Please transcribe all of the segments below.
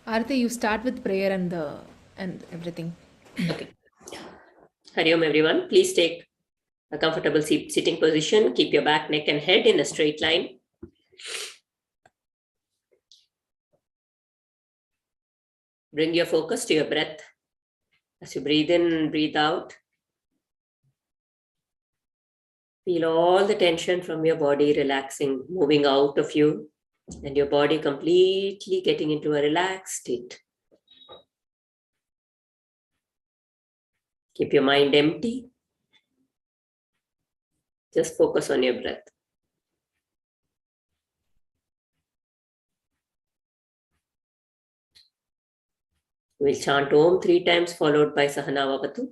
Arti, you start with prayer and everything. Okay. Hari Om everyone. Please take a comfortable sitting position. Keep your back, neck and head in a straight line. Bring your focus to your breath. As you breathe in, breathe out. Feel all the tension from your body relaxing, moving out of you, and your body completely getting into a relaxed state. Keep your mind empty. Just focus on your breath. We'll chant Om 3 times, followed by Sahana Vavatu.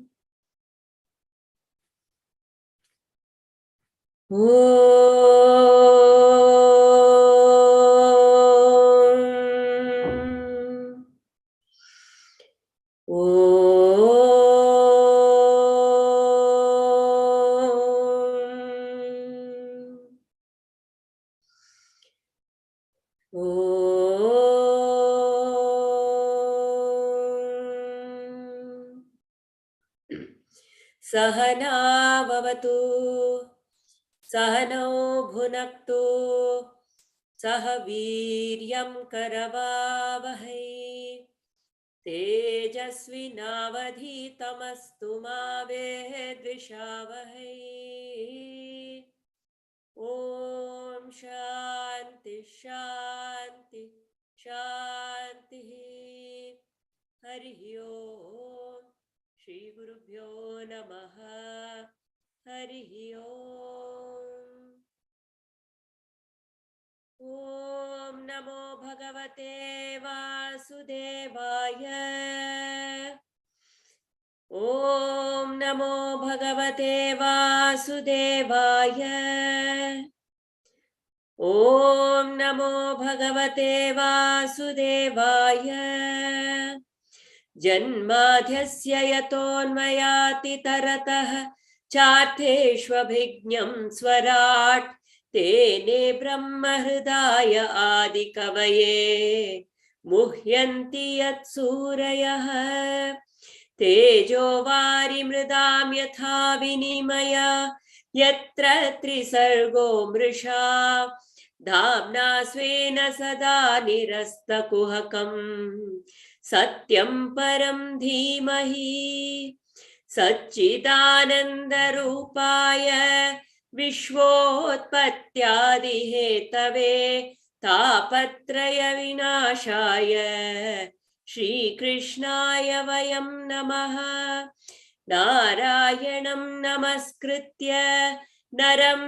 Sahana Vavatu Sahano Bhunaktu Sahaviryam Karavavahai Tejasvinavadhitamastu ma vedvishavahai. Om Shanti Shanti Shanti. Hari Om. Shri Gurubhyo Namaha. Hari Om. Om Namo Bhagavate Vasudevaya. Om Namo Bhagavate Vasudevaya. Om Namo Bhagavate Vasudevaya. Janmadhyasya yatonmayati taratah chatheshvabhigyam swarat tene brahma hridaya adi kavaye muhyanti yat surayah tejo vari mridam yatha vinimaya yatra trisargo mrisha dhamna svena sada nirasta kuhakam Satyam param dhimahi Satchidanandarupaya Vishvotpatyadihetave Tapatraya vinashaya Shri Krishnaya vayam namaha Narayanam namaskritya Naram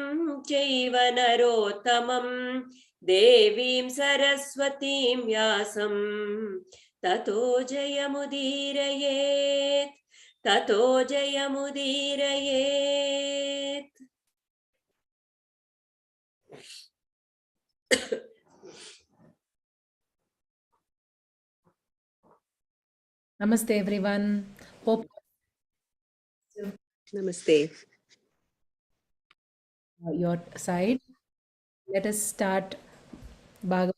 chaiva narottamam Devim saraswatim vyasam Tato Jayamudiraye, Tato Jayamudiraye. Namaste, everyone. Hope Namaste. Your side. Let us start Bhagavatam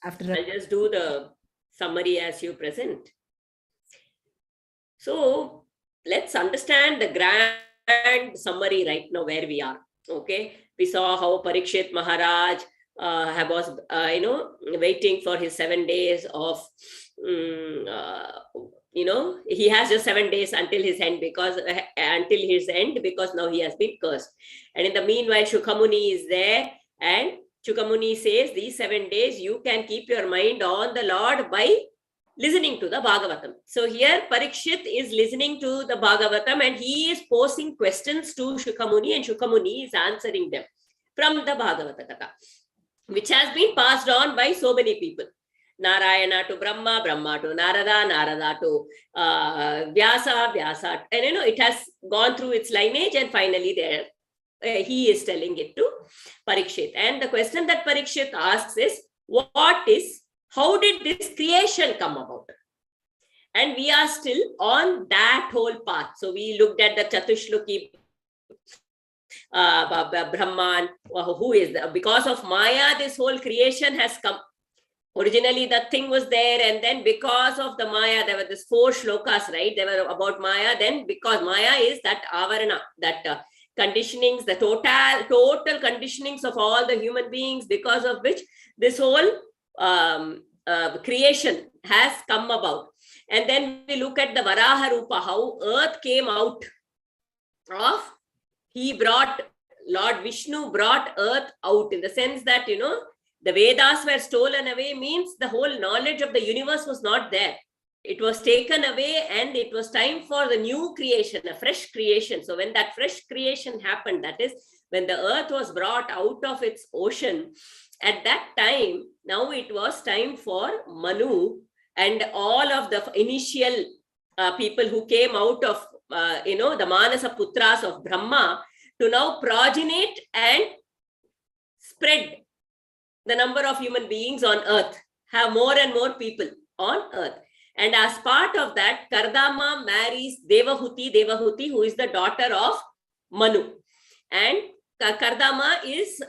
after. I'll just do the summary as you present. So let's understand the grand summary right now where we are. Okay, we saw how Parikshit Maharaj was waiting for his 7 days of he has just 7 days until his end because now he has been cursed. And in the meanwhile, Shukhamuni is there, and Shukhamuni says these 7 days you can keep your mind on the Lord by listening to the Bhagavatam. So here Parikshit is listening to the Bhagavatam and he is posing questions to Shukhamuni, and Shukhamuni is answering them from the Bhagavata Katha, which has been passed on by so many people. Narayana to Brahma, Brahma to Narada, Narada to Vyasa, Vyasa. And it has gone through its lineage, and finally there he is telling it to Parikshit. And the question that Parikshit asks is, how did this creation come about? And we are still on that whole path. So we looked at the Chatushloki Brahman, who is because of Maya, this whole creation has come. Originally, the thing was there, and then because of the Maya, there were this 4 shlokas, right? They were about Maya. Then, because Maya is that avarana, that conditionings, the total conditionings of all the human beings, because of which this whole creation has come about. And then we look at the Varaha Rupa, how earth came out of, Lord Vishnu brought earth out, in the sense that, the Vedas were stolen away, means the whole knowledge of the universe was not there. It was taken away, and it was time for the new creation, a fresh creation. So when that fresh creation happened, that is when the earth was brought out of its ocean, at that time, now it was time for Manu and all of the initial people who came out of, the Manasa Putras of Brahma, to now progenate and spread the number of human beings on earth, have more and more people on earth. And as part of that, Kardama marries Devahuti, who is the daughter of Manu. And Kardama is,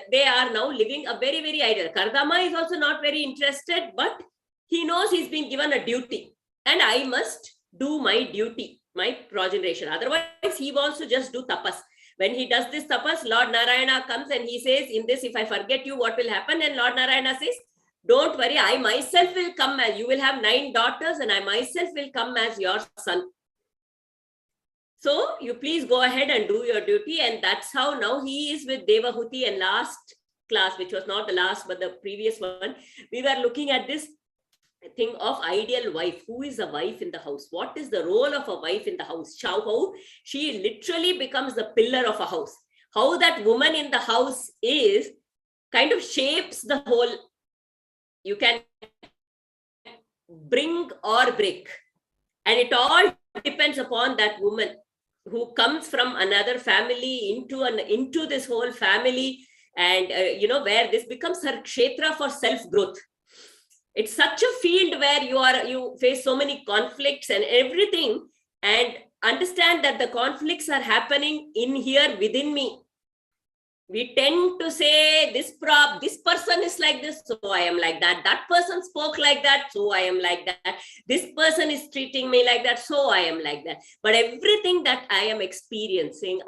they are now living a very, very ideal. Kardama is also not very interested, but he knows he's been given a duty, and I must do my duty, my progeneration. Otherwise, he wants to just do tapas. When he does this tapas, Lord Narayana comes and he says, in this, if I forget you, what will happen? And Lord Narayana says, don't worry, I myself will come, as you will have 9 daughters, and I myself will come as your son. So you please go ahead and do your duty. And that's how now he is with Devahuti. And last class, which was not the last, but the previous one, we were looking at this thing of ideal wife. Who is a wife in the house? What is the role of a wife in the house? How she literally becomes the pillar of a house. How that woman in the house is kind of shapes the whole. You can bring or break, and it all depends upon that woman who comes from another family into this whole family, and where this becomes her kshetra for self-growth. It's such a field where you face so many conflicts and everything, and understand that the conflicts are happening in here within me. We tend to say this person is like this, so I am like that. That person spoke like that, so I am like that. This person is treating me like that, so I am like that. But everything that I am experiencing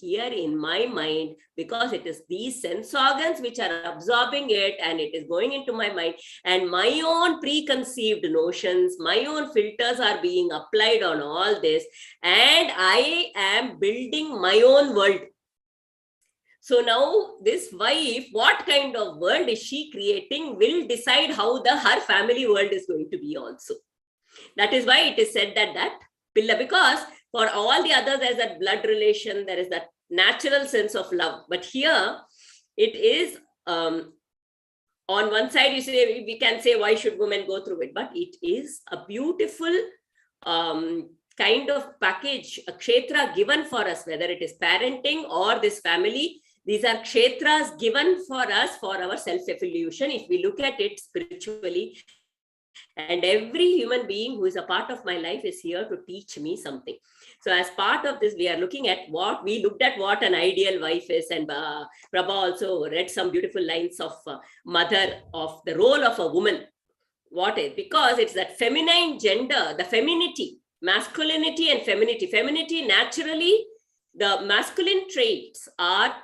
here in my mind, because it is these sense organs which are absorbing it, and it is going into my mind, and my own preconceived notions, my own filters are being applied on all this, and I am building my own world. So now this wife, what kind of world is she creating, will decide how her family world is going to be also. That is why it is said that pillar, because for all the others, there's that blood relation, there is that natural sense of love. But here it is, on one side, we can say, why should women go through it? But it is a beautiful kind of package, a kshetra given for us, whether it is parenting or this family. These are kshetras given for us for our self-evolution, if we look at it spiritually. And every human being who is a part of my life is here to teach me something. So as part of this, we are looking at what an ideal wife is. And Prabha also read some beautiful lines of mother, of the role of a woman. What is? Because it's that feminine gender, the femininity, masculinity and femininity. Femininity, naturally, the masculine traits are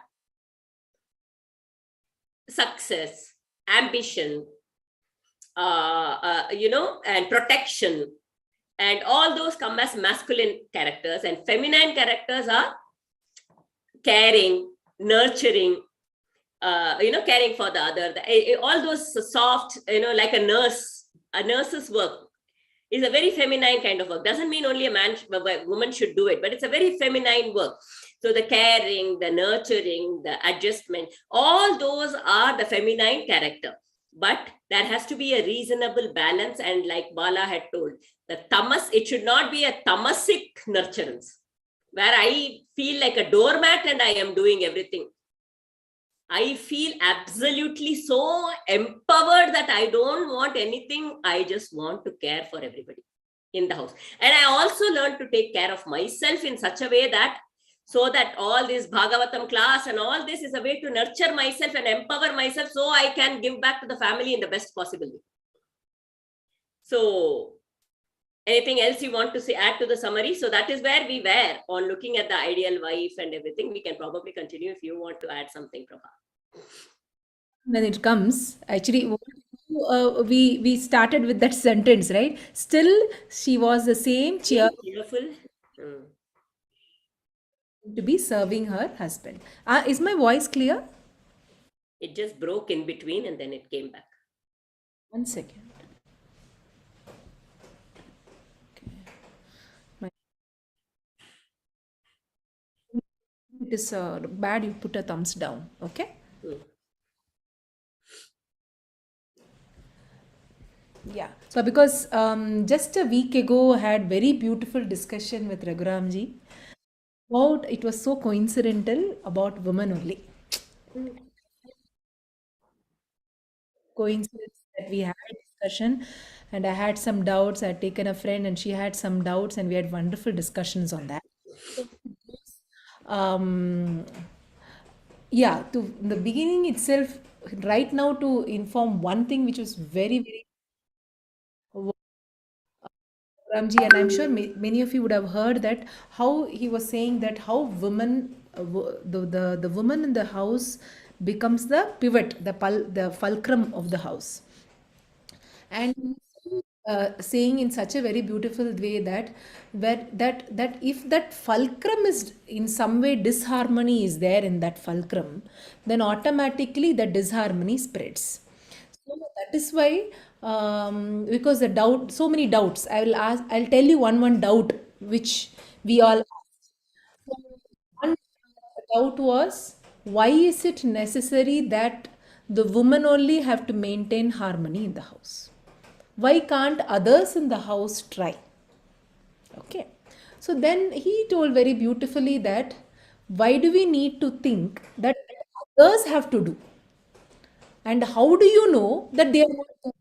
success, ambition, and protection, and all those come as masculine characters, and feminine characters are caring, nurturing, caring for the other. All those soft, like a nurse's work is a very feminine kind of work. Doesn't mean only a woman should do it, but it's a very feminine work. So the caring, the nurturing, the adjustment, all those are the feminine character. But there has to be a reasonable balance. And like Bala had told, the tamas, it should not be a tamasic nurturance, where I feel like a doormat and I am doing everything. I feel absolutely so empowered that I don't want anything. I just want to care for everybody in the house. And I also learned to take care of myself in such a way that so that all this Bhagavatam class and all this is a way to nurture myself and empower myself so I can give back to the family in the best possible way. So anything else you want to say, add to the summary? So that is where we were on looking at the ideal wife and everything. We can probably continue if you want to add something, Prabha. When it comes, actually, we started with that sentence, right? Still, she was the same cheer Being cheerful. Hmm. to be serving her husband. Is my voice clear? It just broke in between and then it came back. 1 second. My, it is bad. You put a thumbs down. Okay. Hmm. Yeah. So because just a week ago, I had very beautiful discussion with Raghuramji about it was so coincidental about women only. Coincidence that we had a discussion, and I had some doubts. I had taken a friend, and she had some doubts, and we had wonderful discussions on that. Um, yeah, to the beginning itself, right now to inform one thing which was very, very Ramji, and I'm sure many of you would have heard that how he was saying that how women, the woman in the house becomes the pivot, the fulcrum of the house, and saying in such a very beautiful way that that if that fulcrum is in some way disharmony is there in that fulcrum, then automatically the disharmony spreads. So that is why, because the doubt, so many doubts. I will ask. I'll tell you one doubt which we all asked. So one doubt was, why is it necessary that the woman only have to maintain harmony in the house? Why can't others in the house try? Okay. So then he told very beautifully that why do we need to think that others have to do? And how do you know that they are not doing?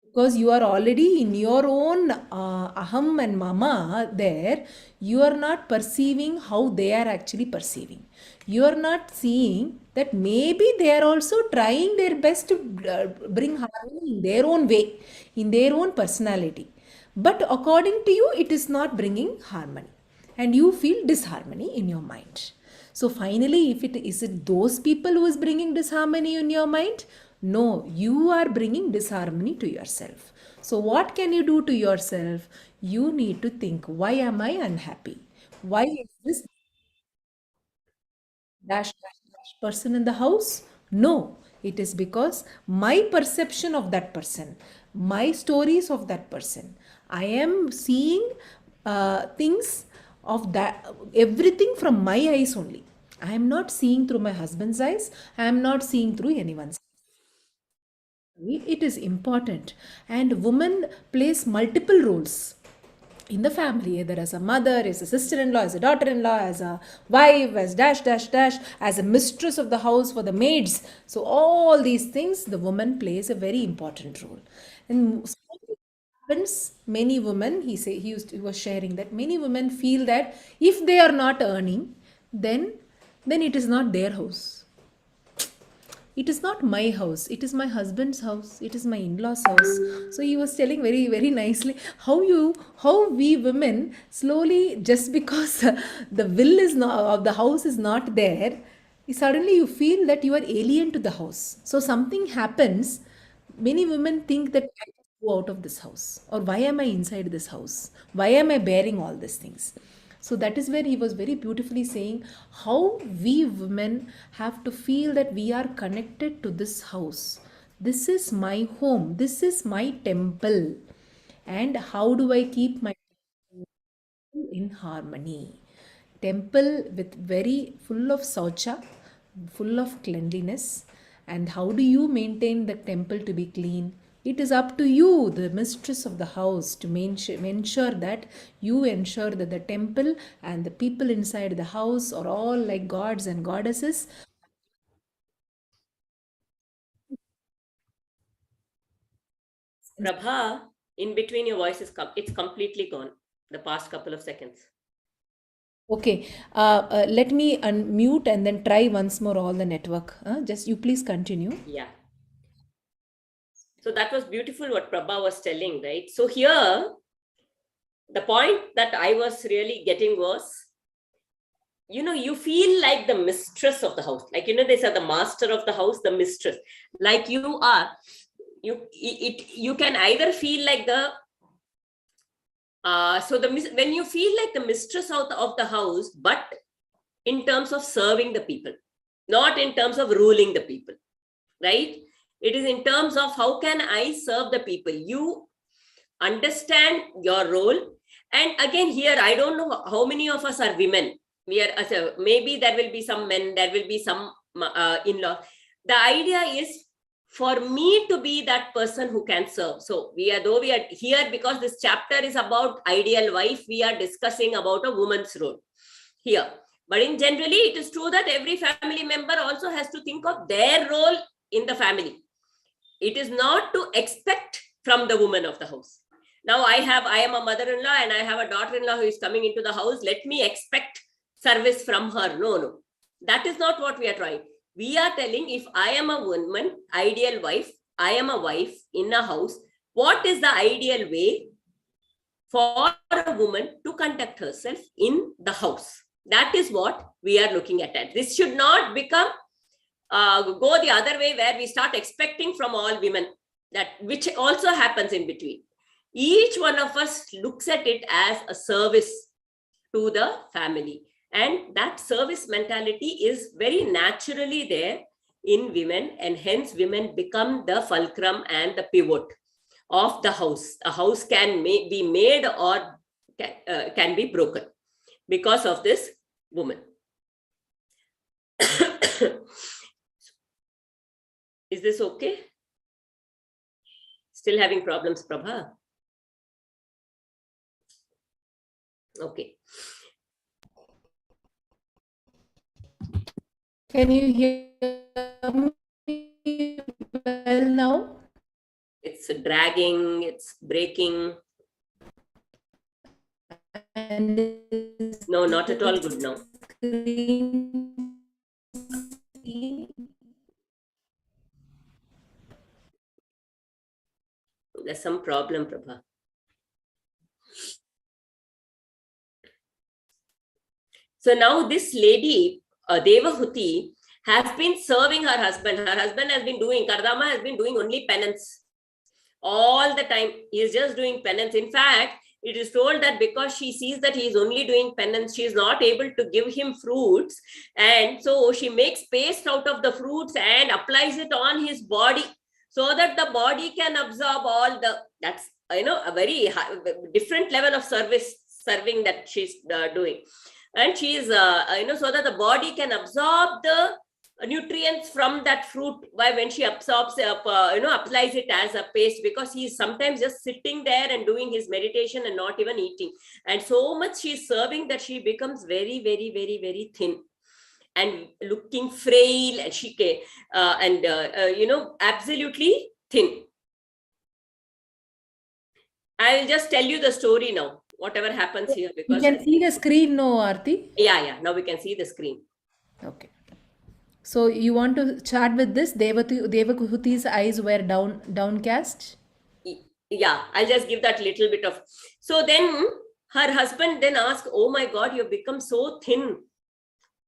Because you are already in your own aham and mama there, you are not perceiving how they are actually perceiving. You are not seeing that maybe they are also trying their best to bring harmony in their own way, in their own personality, but according to you it is not bringing harmony, and you feel disharmony in your mind. So finally, if it is it those people who is bringing disharmony in your mind? No, you are bringing disharmony to yourself. So what can you do to yourself? You need to think, why am I unhappy? Why is this dash person in the house? No, it is because my perception of that person, my stories of that person, I am seeing things of that, everything from my eyes only. I am not seeing through my husband's eyes. I am not seeing through anyone's. It is important, and woman plays multiple roles in the family, either as a mother, as a sister-in-law, as a daughter-in-law, as a wife, as dash dash dash, as a mistress of the house for the maids. So all these things, the woman plays a very important role. And so happens, many women, he was sharing that many women feel that if they are not earning, then it is not their house. It is not my house, it is my husband's house, it is my in-laws house. So he was telling very very nicely how we women slowly, just because the will is not of the house is not there, suddenly you feel that you are alien to the house. So something happens, many women think that I must go out of this house, or why am I inside this house, why am I bearing all these things? So that is where he was very beautifully saying how we women have to feel that we are connected to this house. This is my home. This is my temple. And how do I keep my temple in harmony? Temple with very full of saucha, full of cleanliness. And how do you maintain the temple to be clean? It is up to you, the mistress of the house, to ensure that you ensure that the temple and the people inside the house are all like gods and goddesses. Prabha, in between your voice is it's completely gone. The past couple of seconds. Okay, let me unmute and then try once more all the network. Just you please continue. Yeah. So that was beautiful what Prabha was telling, right? So here, the point that I was really getting was, you feel like the mistress of the house. Like, they say the master of the house, the mistress. Like you are, you can either feel like the when you feel like the mistress of the house, but in terms of serving the people, not in terms of ruling the people, right? It is in terms of how can I serve the people. You understand your role. And again, here, I don't know how many of us are women. We are, maybe there will be some men, there will be some in-law. The idea is for me to be that person who can serve. So though we are here because this chapter is about ideal wife, we are discussing about a woman's role here. But in generally, it is true that every family member also has to think of their role in the family. It is not to expect from the woman of the house. Now I am a mother-in-law and I have a daughter-in-law who is coming into the house. Let me expect service from her. No. That is not what we are trying. We are telling, if I am a woman, ideal wife, I am a wife in a house, what is the ideal way for a woman to conduct herself in the house? That is what we are looking at. This should not become go the other way where we start expecting from all women, that which also happens in between. Each one of us looks at it as a service to the family, and that service mentality is very naturally there in women, and hence women become the fulcrum and the pivot of the house. A house can be made or can be broken because of this woman. Is this okay? Still having problems, Prabha? Okay. Can you hear me well now? It's dragging, it's breaking. And No, not at all good now. There's some problem, Prabha. So now this lady, Devahuti, has been serving her husband. Her husband has been doing, Kardama has been doing only penance. All the time, he is just doing penance. In fact, it is told that because she sees that he is only doing penance, she is not able to give him fruits. And so she makes paste out of the fruits and applies it on his body so that the body can absorb all the, that's, a very different level of serving that she's doing. And she is, so that the body can absorb the nutrients from that fruit when she absorbs applies it as a paste, because he is sometimes just sitting there and doing his meditation and not even eating, and so much she is serving that she becomes very, very, very, very thin and looking frail, and she absolutely thin. I will just tell you the story now, whatever happens here, You because can see the screen, no, Aarti? yeah, now we can see the screen. Okay. So you want to chat with this? Devakuti's eyes were downcast. Yeah, I'll just give that little bit of. So then her husband then asked, oh my God, you've become so thin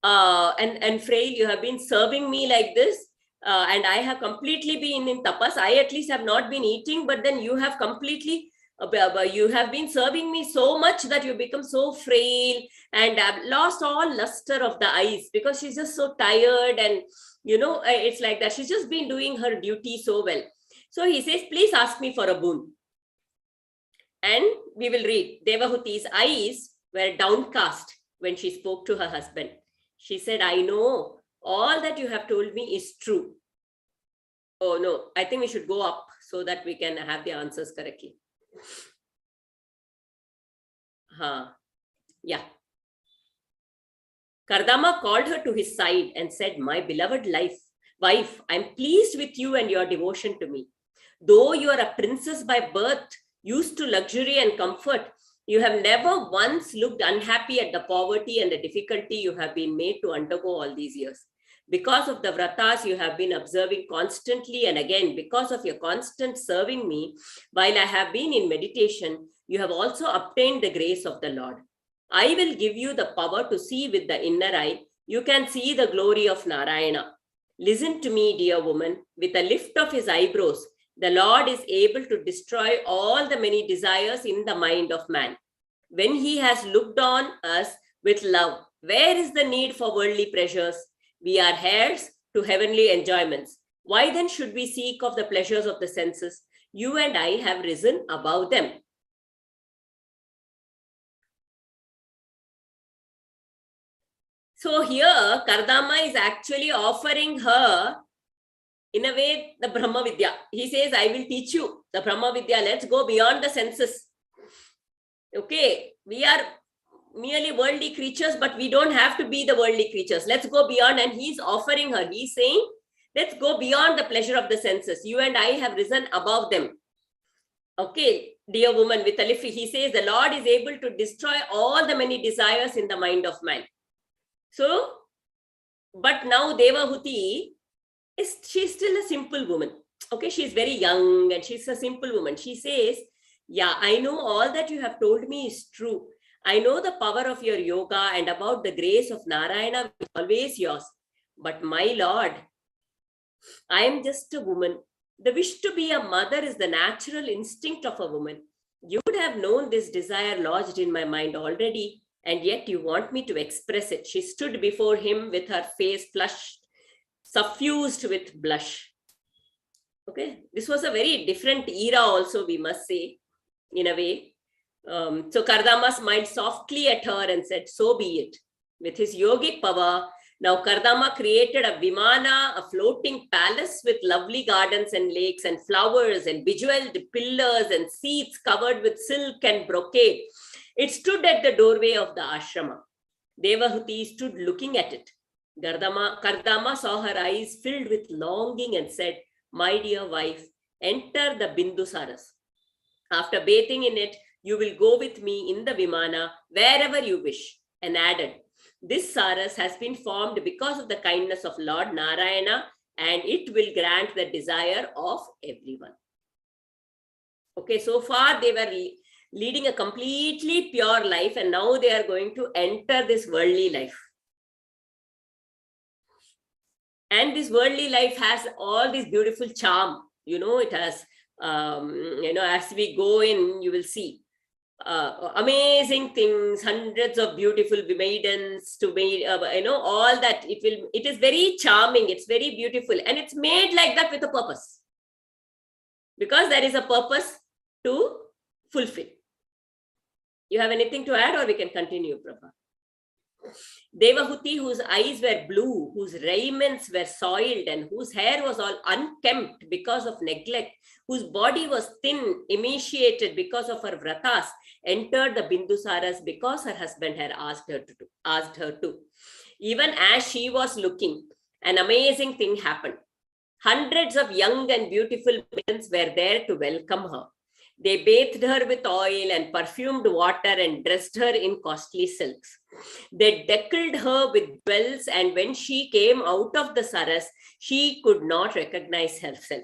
and frail. You have been serving me like this. And I have completely been in tapas. I at least have not been eating, but then you have completely, you have been serving me so much that you become so frail and have lost all luster of the eyes, because she's just so tired. And, it's like that. She's just been doing her duty so well. So he says, please ask me for a boon. And we will read. Devahuti's eyes were downcast when she spoke to her husband. She said, I know all that you have told me is true. Oh no, I think we should go up so that we can have the answers correctly. Yeah. Kardama called her to his side and said, my beloved wife, I'm pleased with you and your devotion to me. Though you are a princess by birth, used to luxury and comfort, You have never once looked unhappy at the poverty and the difficulty you have been made to undergo all these years. Because of the vratas you have been observing constantly, and again, because of your constant serving me while I have been in meditation, you have also obtained the grace of the Lord. I will give you the power to see with the inner eye. You can see the glory of Narayana. Listen to me, dear woman. With a lift of his eyebrows, the Lord is able to destroy all the many desires in the mind of man. When he has looked on us with love, where is the need for worldly pleasures? We are heirs to heavenly enjoyments. Why then should we seek of the pleasures of the senses? You and I have risen above them. So here, Kardama is actually offering her, in a way, the Brahma Vidya. He says, I will teach you the Brahma Vidya. Let's go beyond the senses. Okay, we are merely worldly creatures, but we don't have to be the worldly creatures. Let's go beyond. And he's offering her, he's saying, let's go beyond the pleasure of the senses. You and I have risen above them. Okay, dear woman, with a lift, he says, the Lord is able to destroy all the many desires in the mind of man. So, but now Devahuti, she's still a simple woman. Okay, she's very young and she's a simple woman. She says, yeah, I know all that you have told me is true. I know the power of your yoga and about the grace of Narayana, which is always yours. But my Lord, I am just a woman. The wish to be a mother is the natural instinct of a woman. You would have known this desire lodged in my mind already, and yet you want me to express it. She stood before him with her face flushed, suffused with blush. Okay, this was a very different era also, we must say, in a way. So Kardama smiled softly at her and said, so be it. With his yogic power, now Kardama created a Vimana, a floating palace with lovely gardens and lakes and flowers and bejeweled pillars and seats covered with silk and brocade. It stood at the doorway of the ashrama. Devahuti stood looking at it. Kardama saw her eyes filled with longing and said, my dear wife, enter the Bindusaras. After bathing in it, you will go with me in the Vimana wherever you wish. And added, this Saras has been formed because of the kindness of Lord Narayana, and it will grant the desire of everyone. Okay, so far they were leading a completely pure life, and now they are going to enter this worldly life. And this worldly life has all this beautiful charm. It has, as we go in, you will see amazing things, hundreds of beautiful maidens to be, all that. It is very charming. It's very beautiful. And it's made like that with a purpose. Because there is a purpose to fulfill. You have anything to add, or we can continue, Prabha? Devahuti, whose eyes were blue, whose raiments were soiled, and whose hair was all unkempt because of neglect, whose body was thin, emaciated because of her vratas, entered the Bindusaras because her husband had asked her to. Even as she was looking, an amazing thing happened. Hundreds of young and beautiful maidens were there to welcome her. They bathed her with oil and perfumed water and dressed her in costly silks. They deckled her with jewels, and when she came out of the saras, she could not recognize herself.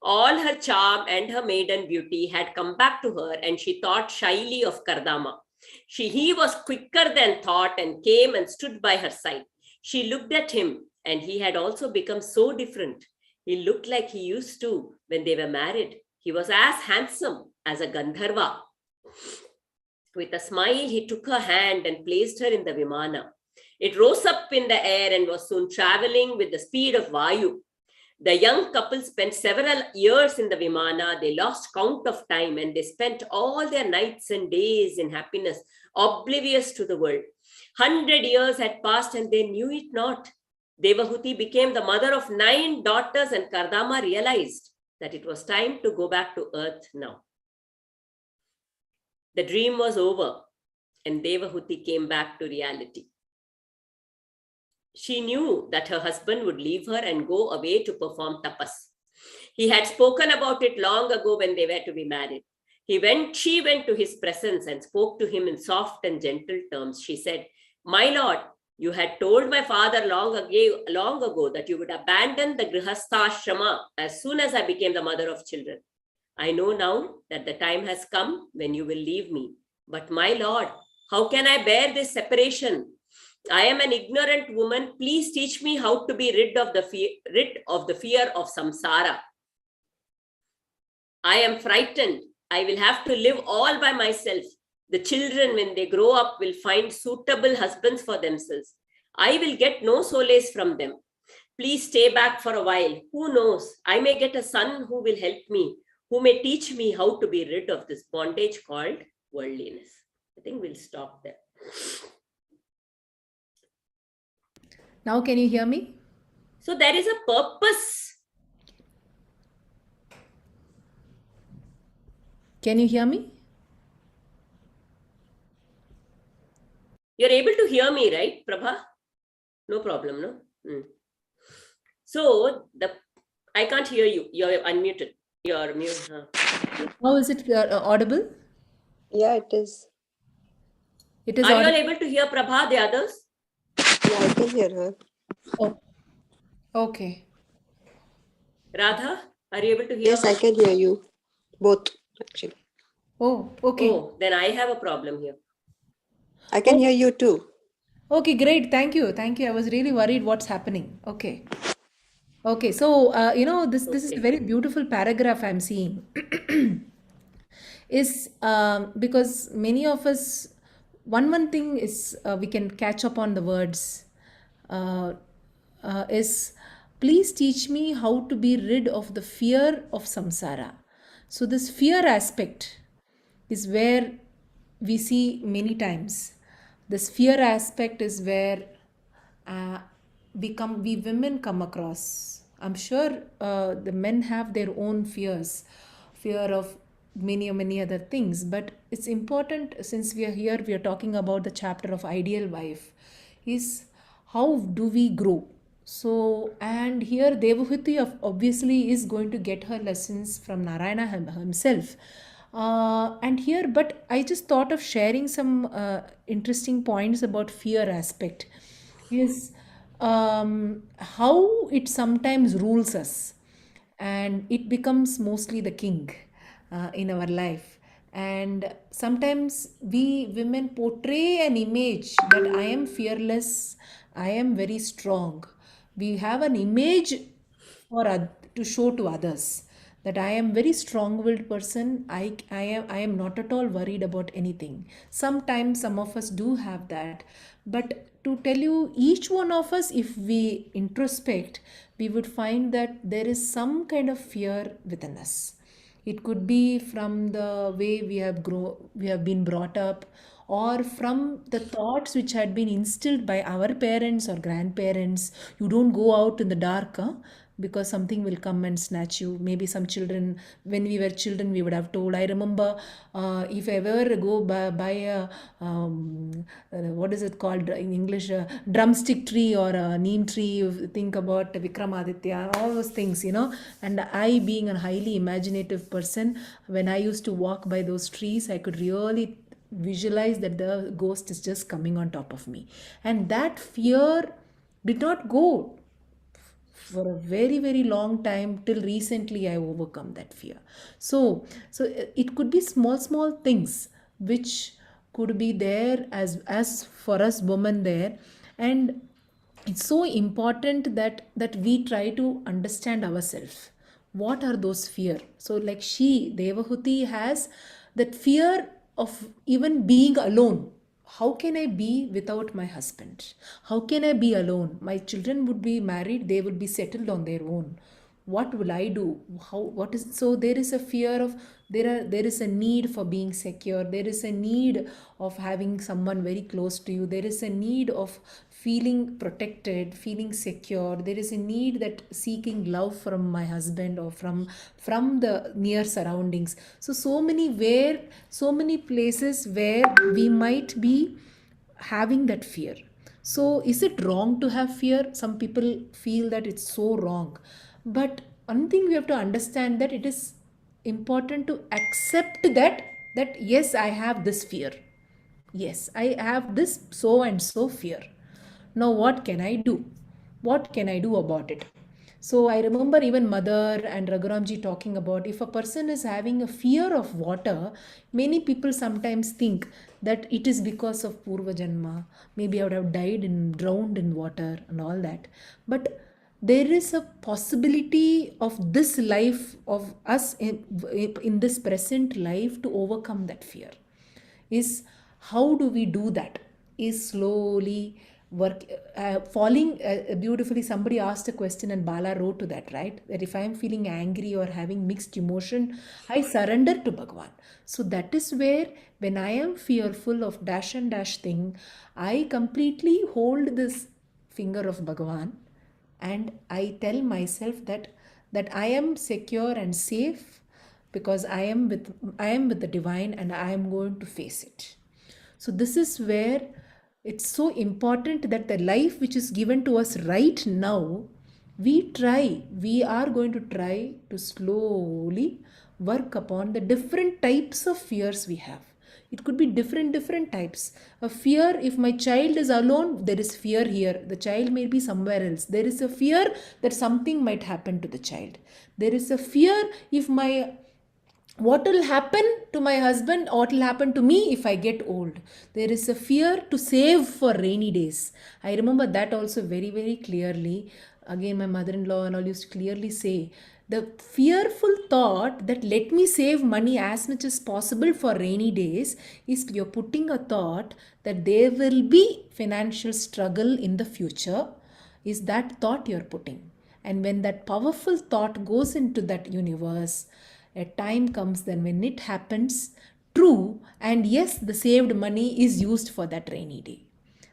All her charm and her maiden beauty had come back to her, and she thought shyly of Kardama. He was quicker than thought and came and stood by her side. She looked at him, and he had also become so different. He looked like he used to when they were married. He was as handsome as a Gandharva. With a smile, he took her hand and placed her in the Vimana. It rose up in the air and was soon traveling with the speed of Vayu. The young couple spent several years in the Vimana. They lost count of time, and they spent all their nights and days in happiness, oblivious to the world. 100 years had passed and they knew it not. Devahuti became the mother of 9 daughters, and Kardama realized that it was time to go back to earth now. The dream was over, and Devahuti came back to reality. She knew that her husband would leave her and go away to perform tapas. He had spoken about it long ago when they were to be married. She went to his presence and spoke to him in soft and gentle terms. She said, "My lord, you had told my father long ago that you would abandon the grihastha as soon as I became the mother of children. I know now that the time has come when you will leave me. But my lord, how can I bear this separation? I am an ignorant woman. Please teach me how to be rid of the fear of samsara. I am frightened. I will have to live all by myself. The children, when they grow up, will find suitable husbands for themselves. I will get no solace from them. Please stay back for a while. Who knows? I may get a son who will help me, who may teach me how to be rid of this bondage called worldliness." I think we'll stop there. Now, can you hear me? So there is a purpose. Can you hear me? You're able to hear me, right, Prabha? No problem, no? So I can't hear you. You're unmuted. You're mute. How is it audible? Yeah, it is. It is Are you all audible. able to hear Prabha, the others? Yeah, I can hear her. Oh, okay. Radha, are you able to hear Yes, her? I can hear you. Both, actually. Oh, okay. Oh, then I have a problem here. I can hear you too. Okay, great. Thank you. Thank you. I was really worried what's happening. Okay. Okay. So, this is a Okay. very beautiful paragraph I'm seeing. Is because many of us, one thing is we can catch up on the words. Uh, is please teach me how to be rid of the fear of samsara. So this fear aspect is where we see many times. This fear aspect is where uh, we women come across. I'm sure the men have their own fear of many other things. But it's important, since we are here, we are talking about the chapter of ideal wife, is how do we grow. So, and here Devahuti obviously is going to get her lessons from Narayana himself. And here, but I just thought of sharing some interesting points about fear aspect. Is how it sometimes rules us, and it becomes mostly the king in our life. And sometimes we women portray an image that I am fearless, I am very strong. We have an image to show to others that I am very strong-willed person. I am not at all worried about anything. Sometimes some of us do have that, but to tell you, each one of us, if we introspect, we would find that there is some kind of fear within us. It could be from the way we have been brought up, or from the thoughts which had been instilled by our parents or grandparents. You don't go out in the dark, huh? Because something will come and snatch you. Maybe some children, when we were children, we would have told. I remember if I ever go buy a, what is it called in English, a drumstick tree or a neem tree, you think about Vikramaditya, all those things, And I, being a highly imaginative person, when I used to walk by those trees, I could really visualize that the ghost is just coming on top of me. And that fear did not go for a very long time. Till recently I overcome that fear. So it could be small things which could be there as for us women there. And it's so important that we try to understand ourselves. What are those fear? So like Devahuti has that fear of even being alone. How can I be without my husband? How can I be alone? My children would be married, they would be settled on their own. What will I do? How what is So there is a fear of, there is a need for being secure, there is a need of having someone very close to you, there is a need of feeling protected, feeling secure, there is a need that seeking love from my husband or from the near surroundings. So many places where we might be having that fear. So is it wrong to have fear? Some people feel that it's so wrong, but one thing we have to understand, that it is important to accept that yes, I have this fear. Yes, I have this so and so fear. Now, what can I do? What can I do about it? So, I remember even Mother and Raghuramji talking about if a person is having a fear of water, many people sometimes think that it is because of Purva Janma. Maybe I would have died and drowned in water and all that. But there is a possibility of this life, of us in this present life, to overcome that fear. Is how do we do that? Is slowly work falling beautifully. Somebody asked a question and Bala wrote to that, right? That if I am feeling angry or having mixed emotion, I surrender to Bhagwan. So that is where, when I am fearful of dash and dash thing, I completely hold this finger of Bhagwan and I tell myself that I am secure and safe because I am with the divine and I am going to face it. So this is where it's so important that the life which is given to us right now, we are going to try to slowly work upon the different types of fears we have. It could be different types. A fear, if my child is alone, there is fear here. The child may be somewhere else. There is a fear that something might happen to the child. There is a fear if my what will happen to my husband, what will happen to me if I get old. There is a fear to save for rainy days. I remember that also very very clearly. Again, my mother-in-law and all used to clearly say the fearful thought that let me save money as much as possible for rainy days is you're putting a thought that there will be financial struggle in the future. Is that thought you're putting? And when that powerful thought goes into that universe, a time comes then when it happens true, and yes, the saved money is used for that rainy day.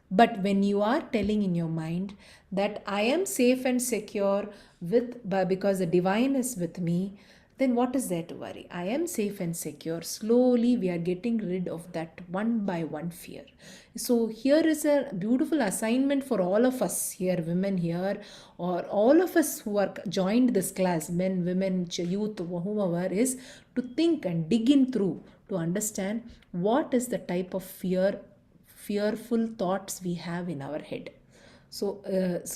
But when you are telling in your mind that I am safe and secure because the divine is with me, then what is there to worry? I am safe and secure. Slowly, we are getting rid of that one by one fear. So, here is a beautiful assignment for all of us here, women here, or all of us who are joined this class, men, women, youth, whomever, is to think and dig in through to understand what is the type of fearful thoughts we have in our head. So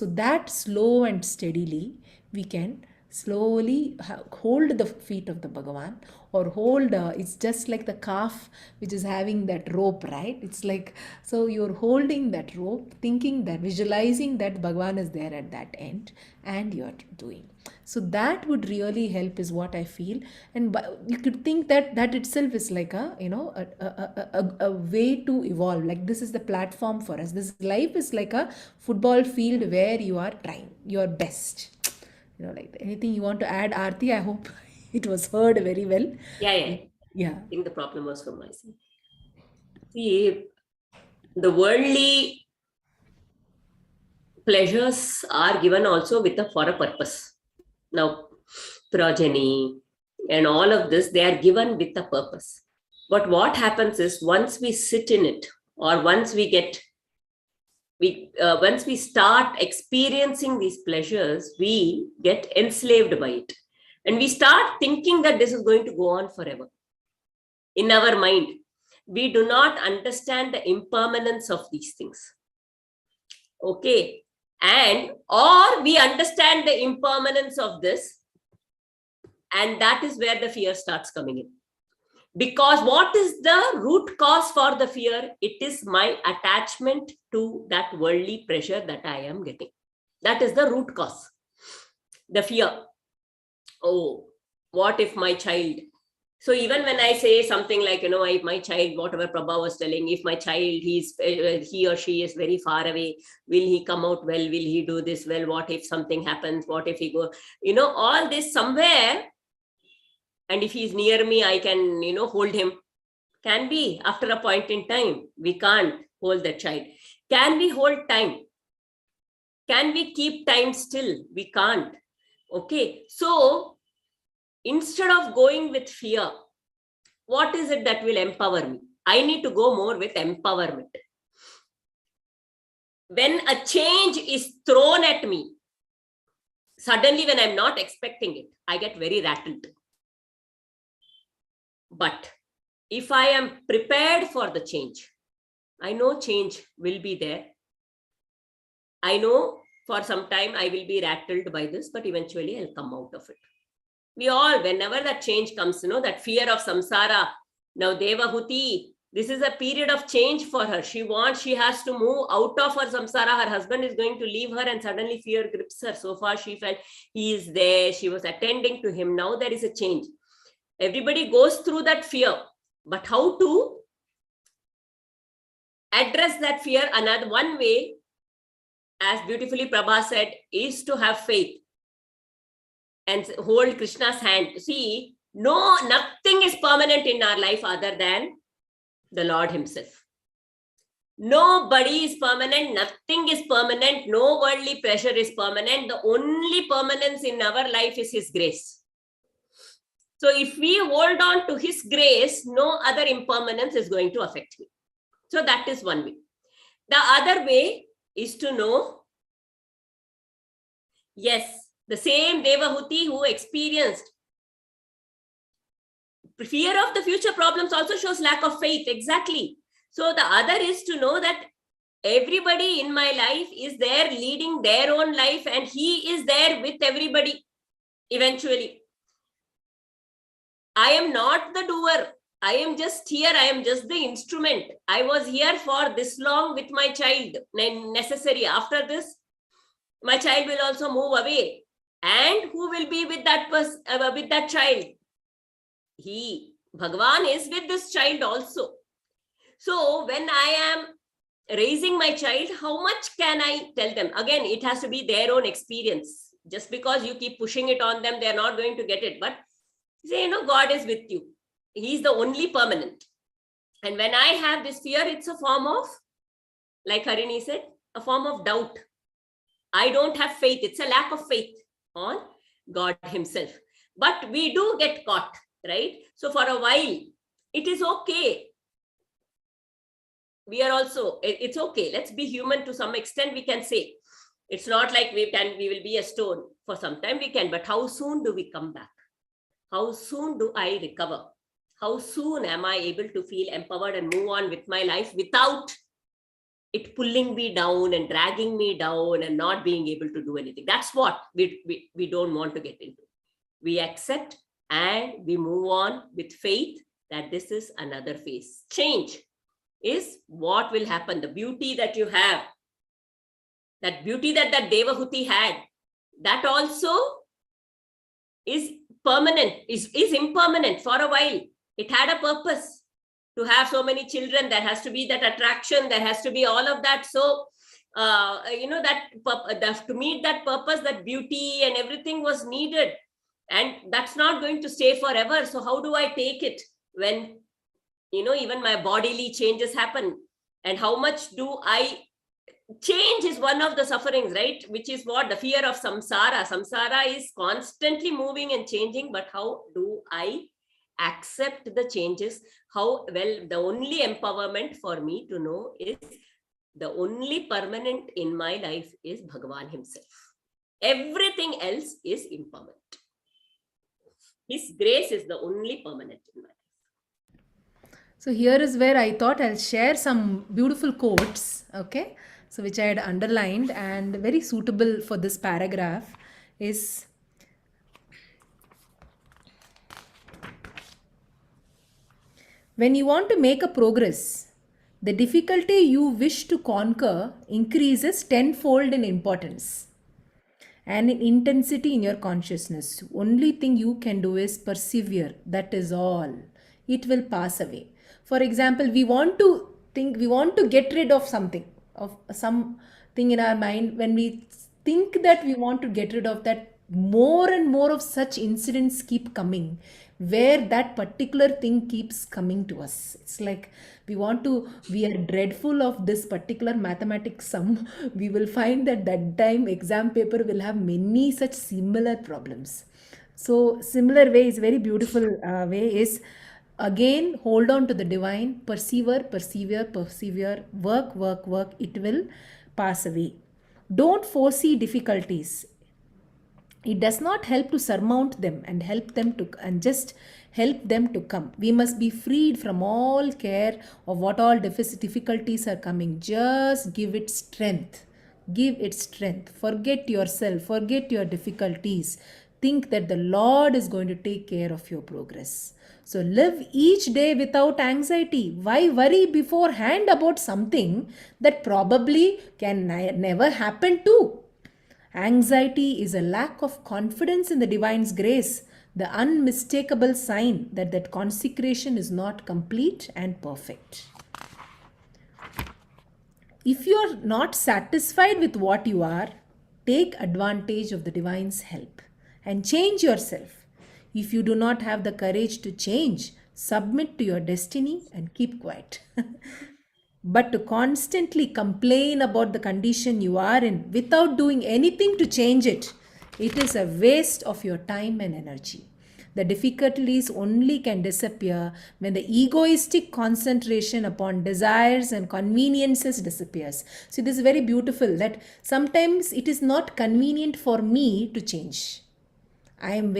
that slow and steadily we can slowly hold the feet of the Bhagavan, or hold it's just like the calf which is having that rope, right? It's like, so you're holding that rope, thinking that, visualizing that Bhagavan is there at that end, and you're doing. So that would really help, is what I feel. And you could think that that itself is like a way to evolve. Like, this is the platform for us. This life is like a football field where you are trying your best. Like, anything you want to add, Aarti? I hope it was heard very well. Yeah. Yeah. I think the problem was from my side. See, the worldly pleasures are given also for a purpose. Now, progeny and all of this, they are given with a purpose. But what happens is, once we sit in it, or once we start experiencing these pleasures, we get enslaved by it. And we start thinking that this is going to go on forever. In our mind, we do not understand the impermanence of these things. Okay. And or we understand the impermanence of this, and that is where the fear starts coming in. Because what is the root cause for the fear? It is my attachment to that worldly pressure that I am getting. That is the root cause. The fear. Oh, what if my child? So even when I say something like, if my child, whatever Prabha was telling, if my child, he or she is very far away, will he come out well? Will he do this well? What if something happens? What if he go? All this somewhere. And if he's near me, I can, hold him. Can be after a point in time. We can't hold the child. Can we hold time? Can we keep time still? We can't. Okay. So instead of going with fear, what is it that will empower me? I need to go more with empowerment. When a change is thrown at me, suddenly when I'm not expecting it, I get very rattled. But if I am prepared for the change, I know change will be there. I know for some time I will be rattled by this, but eventually I'll come out of it. We all, whenever that change comes, that fear of samsara. Now Devahuti, this is a period of change for her. She has to move out of her samsara. Her husband is going to leave her, and suddenly fear grips her. So far she felt he is there. She was attending to him. Now there is a change. Everybody goes through that fear. But how to address that fear? Another one way, as beautifully Prabha said, is to have faith and hold Krishna's hand. See, nothing is permanent in our life other than the Lord himself. Nobody is permanent. Nothing is permanent. No worldly pleasure is permanent. The only permanence in our life is his grace. So if we hold on to his grace, no other impermanence is going to affect me. So that is one way. The other way is to know, yes, the same Devahuti who experienced fear of the future problems also shows lack of faith. Exactly. So the other is to know that everybody in my life is there leading their own life, and he is there with everybody eventually. I am not the doer. I am just here. I am just the instrument. I was here for this long with my child. Necessary. After this, my child will also move away. And who will be with that person, with that child? He, Bhagavan, is with this child also. So when I am raising my child, how much can I tell them? Again, it has to be their own experience. Just because you keep pushing it on them, they are not going to get it. But say, God is with you. He's the only permanent. And when I have this fear, it's a form of, like Harini said, a form of doubt. I don't have faith. It's a lack of faith on God himself. But we do get caught, right? So for a while, it is okay. We are also, it's okay. Let's be human to some extent, we can say. It's not like we will be a stone. For some time we can, but how soon do we come back? How soon do I recover? How soon am I able to feel empowered and move on with my life without it pulling me down and dragging me down and not being able to do anything? That's what we don't want to get into. We accept and we move on with faith that this is another phase. Change is what will happen. The beauty that you have, that beauty that Devahuti had, that also is permanent, is impermanent for a while. It had a purpose to have so many children. There has to be that attraction. There has to be all of that. So, to meet that purpose, that beauty and everything was needed. And that's not going to stay forever. So how do I take it when, even my bodily changes happen? And how much do I change is one of the sufferings, right? Which is what the fear of samsara. Samsara is constantly moving and changing, but how do I accept the changes? The only empowerment for me to know is the only permanent in my life is Bhagavan himself. Everything else is impermanent. His grace is the only permanent in my life. So here is where I thought I'll share some beautiful quotes, okay? So which I had underlined and very suitable for this paragraph is, when you want to make a progress, the difficulty you wish to conquer increases tenfold in importance and in intensity in your consciousness. Only thing you can do is persevere. That is all. It will pass away. For example, we want to get rid of something in our mind. When we think that we want to get rid of that, more and more of such incidents keep coming where that particular thing keeps coming to us. It's like we are dreadful of this particular mathematics sum. We will find that time exam paper will have many such similar problems. So similar way is very beautiful way is, again, hold on to the divine, persevere, work, it will pass away. Don't foresee difficulties. It does not help to surmount them and help them to and just help them to come. We must be freed from all care of what all difficulties are coming. Just give it strength. Give it strength. Forget yourself. Forget your difficulties. Think that the Lord is going to take care of your progress. So live each day without anxiety. Why worry beforehand about something that probably can never happen too? Anxiety is a lack of confidence in the divine's grace, the unmistakable sign that that consecration is not complete and perfect. If you are not satisfied with what you are, take advantage of the divine's help and change yourself. If you do not have the courage to change, submit to your destiny and keep quiet. But to constantly complain about the condition you are in without doing anything to change it, it is a waste of your time and energy. The difficulties only can disappear when the egoistic concentration upon desires and conveniences disappears. See, this is very beautiful that sometimes it is not convenient for me to change. I am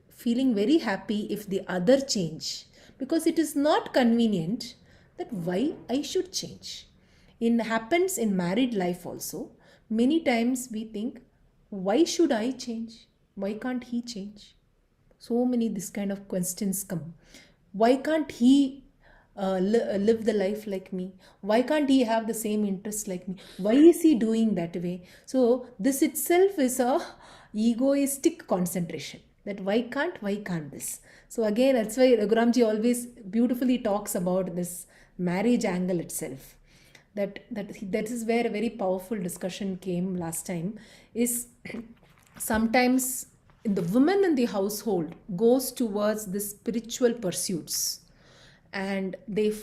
feeling very happy if the other change, because it is not convenient. That why I should change. It happens in married life also. Many times we think, why should I change? Why can't he change? So many this kind of questions come. Why can't he live the life like me? Why can't he have the same interest like me? Why is he doing that way? So this itself is a egoistic concentration, that why can't this? So again, that's why Raghuramji always beautifully talks about this marriage angle itself. That is where a very powerful discussion came last time, is sometimes the woman in the household goes towards the spiritual pursuits, and they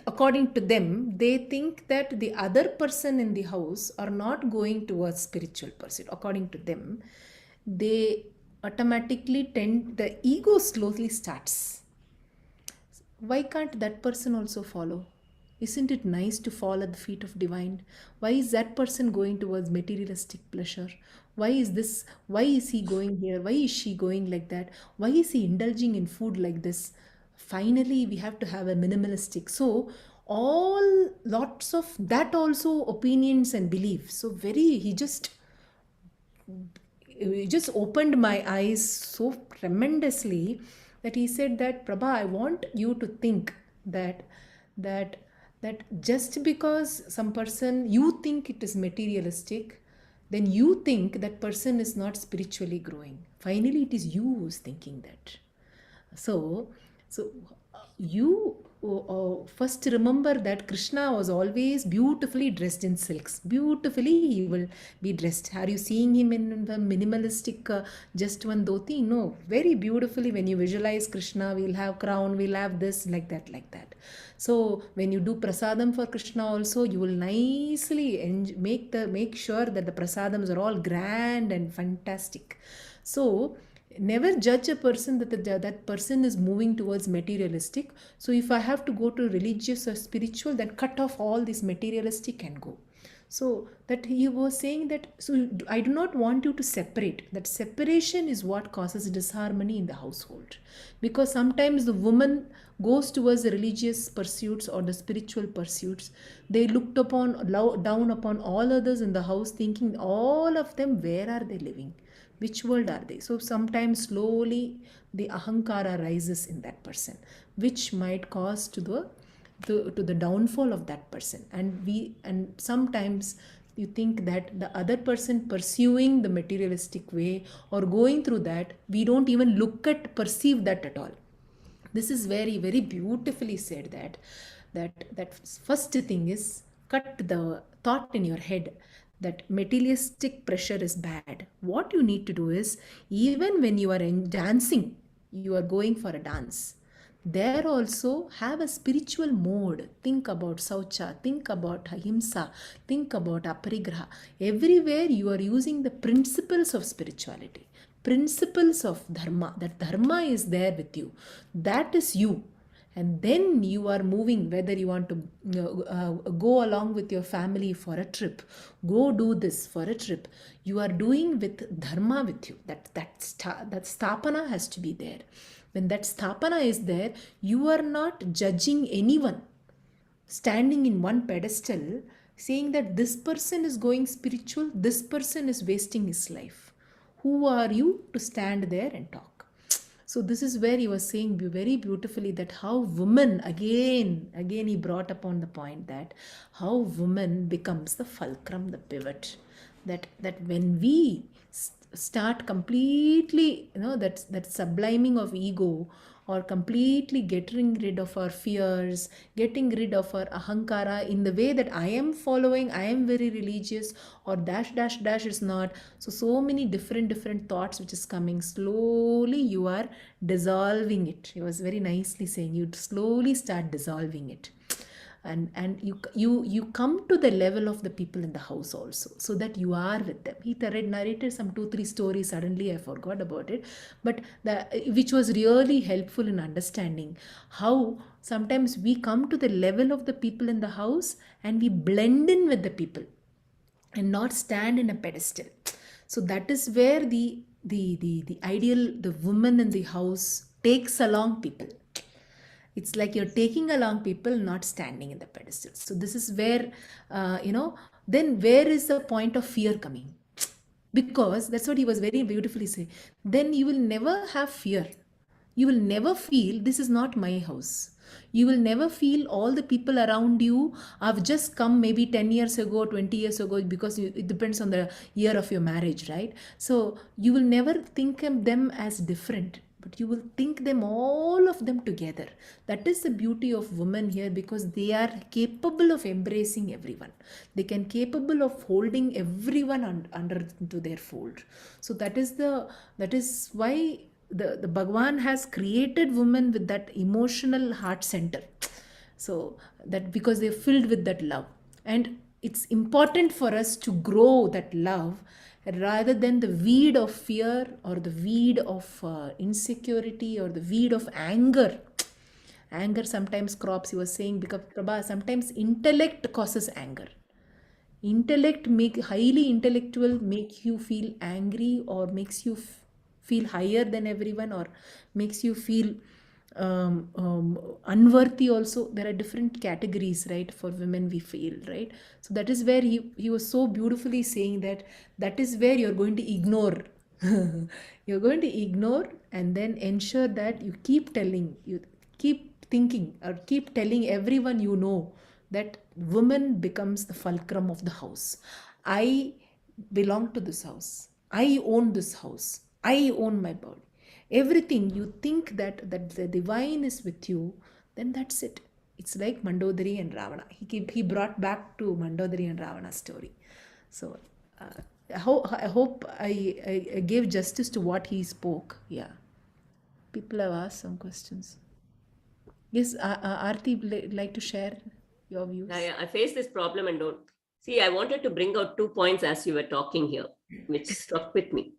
according to them, they think that the other person in the house are not going towards spiritual pursuit. According to them, they automatically tend, the ego slowly starts. Why can't that person also follow? Isn't it nice to fall at the feet of divine? Why is that person going towards materialistic pleasure? Why is he going here? Why is she going like that? Why is he indulging in food like this? Finally, we have to have a minimalistic. So all lots of that also opinions and beliefs. So he just opened my eyes so tremendously, that he said that, Prabha, I want you to think that that that just because some person you think it is materialistic, then you think that person is not spiritually growing. Finally, it is you who's thinking that. So you first remember that Krishna was always beautifully dressed in silks. Beautifully he will be dressed. Are you seeing him in the minimalistic just one dhoti? No, very beautifully when you visualize Krishna, we'll have crown, we'll have this, like that, like that. So when you do prasadam for Krishna also, you will nicely make sure that the prasadams are all grand and fantastic. So never judge a person that person is moving towards materialistic. So if I have to go to religious or spiritual, then cut off all this materialistic and go. So that he was saying that, so I do not want you to separate. That separation is what causes disharmony in the household, because sometimes the woman goes towards the religious pursuits or the spiritual pursuits. They looked down upon all others in the house, thinking all of them, where are they living? Which world are they? So sometimes slowly the ahankara rises in that person, which might cause to the downfall of that person. And sometimes you think that the other person pursuing the materialistic way or going through that, we don't even perceive that at all. This is very, very beautifully said, that first thing is, cut the thought in your head that materialistic pressure is bad. What you need to do is, even when you are dancing, you are going for a dance, there also have a spiritual mode. Think about saucha, think about ahimsa, think about aparigraha. Everywhere you are using the principles of spirituality, principles of dharma. That dharma is there with you. That is you. And then you are moving, whether you want to go along with your family for a trip, go do this for a trip. You are doing with dharma with you. That sthapana has to be there. When that sthapana is there, you are not judging anyone, standing in one pedestal, saying that this person is going spiritual, this person is wasting his life. Who are you to stand there and talk? So this is where he was saying very beautifully that how woman, again he brought upon the point that how woman becomes the fulcrum, the pivot. That when we start completely, that subliming of ego, or completely getting rid of our fears, getting rid of our ahankara in the way that I am following, I am very religious, or dash dash dash is not. So many different thoughts which is coming. Slowly you are dissolving it. He was very nicely saying you slowly start dissolving it. And you come to the level of the people in the house also, so that you are with them. He narrated some 2-3 stories, suddenly I forgot about it, but which was really helpful in understanding how sometimes we come to the level of the people in the house and we blend in with the people and not stand in a pedestal. So that is where the ideal, the woman in the house takes along people. It's like you're taking along people, not standing in the pedestal. So this is where, then where is the point of fear coming? Because that's what he was very beautifully saying. Then you will never have fear. You will never feel this is not my house. You will never feel all the people around you have just come maybe 10 years ago, 20 years ago, because it depends on the year of your marriage, right? So you will never think of them as different, but you will think them, all of them together. That is the beauty of women here, because they are capable of embracing everyone. They can capable of holding everyone under into their fold. So that is why the Bhagavan has created women with that emotional heart center. So that because they're filled with that love, and it's important for us to grow that love rather than the weed of fear, or the weed of insecurity, or the weed of anger. Anger sometimes crops, he was saying, because Prabha, sometimes intellect causes anger. Intellect make highly intellectual make you feel angry, or makes you feel higher than everyone, or makes you feel unworthy also. There are different categories, right? For women we feel, right? So that is where he was so beautifully saying that is where you're going to ignore. You're going to ignore, and then ensure that you keep telling, you keep thinking, or keep telling everyone you know that woman becomes the fulcrum of the house. I belong to this house. I own this house. I own my body. Everything you think that the divine is with you, then that's it. It's like Mandodari and Ravana. He brought back to Mandodari and Ravana story. So I hope I gave justice to what he spoke. Yeah. People have asked some questions. Yes, Aarti, like to share your views? I face this problem and don't. See, I wanted to bring out 2 points as you were talking here, which struck with me.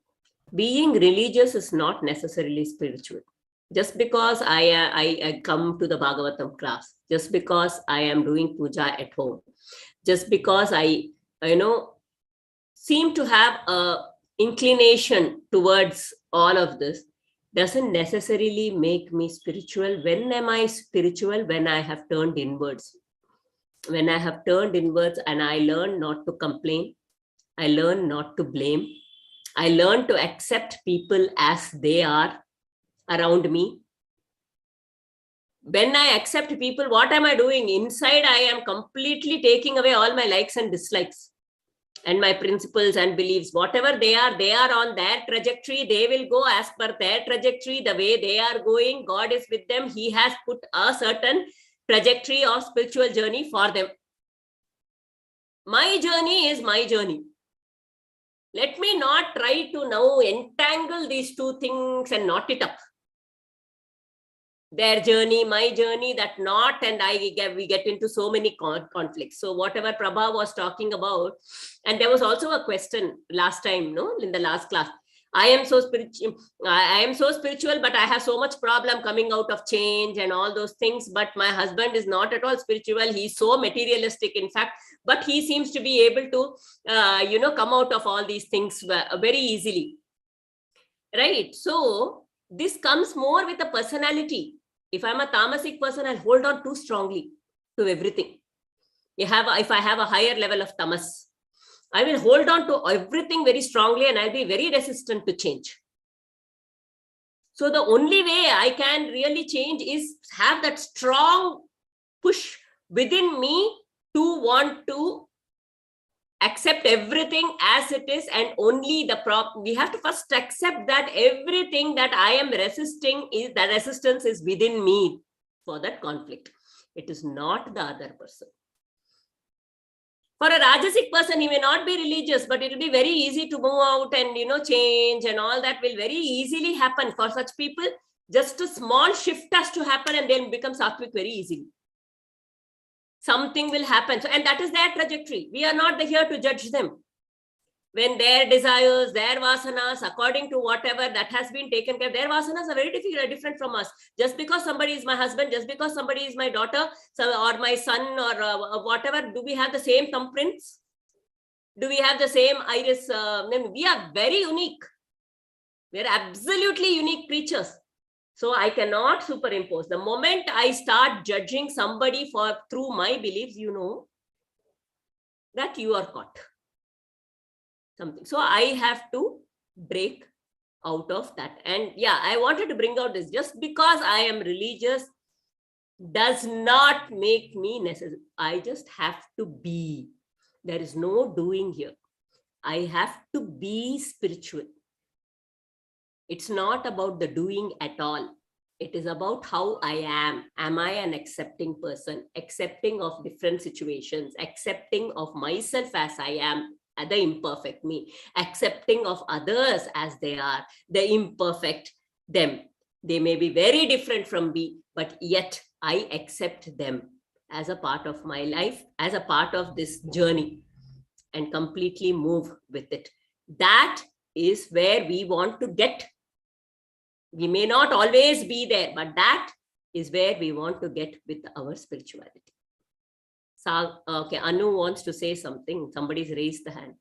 Being religious is not necessarily spiritual. Just because I come to the Bhagavatam class, just because I am doing puja at home, just because I seem to have a inclination towards all of this, doesn't necessarily make me spiritual. When am I spiritual? When I have turned inwards. When I have turned inwards and I learn not to complain, I learn not to blame, I learn to accept people as they are around me. When I accept people, what am I doing? Inside, I am completely taking away all my likes and dislikes and my principles and beliefs. Whatever they are on their trajectory. They will go as per their trajectory. The way they are going, God is with them. He has put a certain trajectory of spiritual journey for them. My journey is my journey. Let me not try to now entangle these two things and knot it up. Their journey, my journey, that knot, and we get into so many conflicts. So whatever Prabha was talking about, and there was also a question last time, in the last class. I am so spiritual. I am so spiritual, but I have so much problem coming out of change and all those things. But my husband is not at all spiritual. He's so materialistic, in fact, but he seems to be able to, come out of all these things very easily. Right? So this comes more with a personality. If I'm a tamasic person, I'll hold on too strongly to everything. If I have a higher level of tamas, I will hold on to everything very strongly and I'll be very resistant to change. So the only way I can really change is have that strong push within me to want to accept everything as it is, and only we have to first accept that everything that I am resisting is that resistance is within me for that conflict. It is not the other person. For a Rajasic person, he may not be religious, but it will be very easy to move out and, change, and all that will very easily happen. For such people, just a small shift has to happen and they'll become Sattvic very easily. Something will happen. So, and that is their trajectory. We are not here to judge them. When their desires, their vasanas, according to whatever that has been taken care of, their vasanas are very different from us. Just because somebody is my husband, just because somebody is my daughter, or my son, or whatever, do we have the same thumbprints? Do we have the same iris? We are very unique. We are absolutely unique creatures. So I cannot superimpose. The moment I start judging somebody through my beliefs, that you are caught. Something. So I have to break out of that. And yeah, I wanted to bring out this. Just because I am religious does not make me necessary. I just have to be. There is no doing here. I have to be spiritual. It's not about the doing at all. It is about how I am. Am I an accepting person? Accepting of different situations, accepting of myself as I am, the imperfect me, accepting of others as they are, the imperfect them. They may be very different from me, but yet I accept them as a part of my life, as a part of this journey, and completely move with it. That is where we want to get. We may not always be there, but that is where we want to get with our spirituality. Okay, Anu wants to say something. Somebody's raised the hand.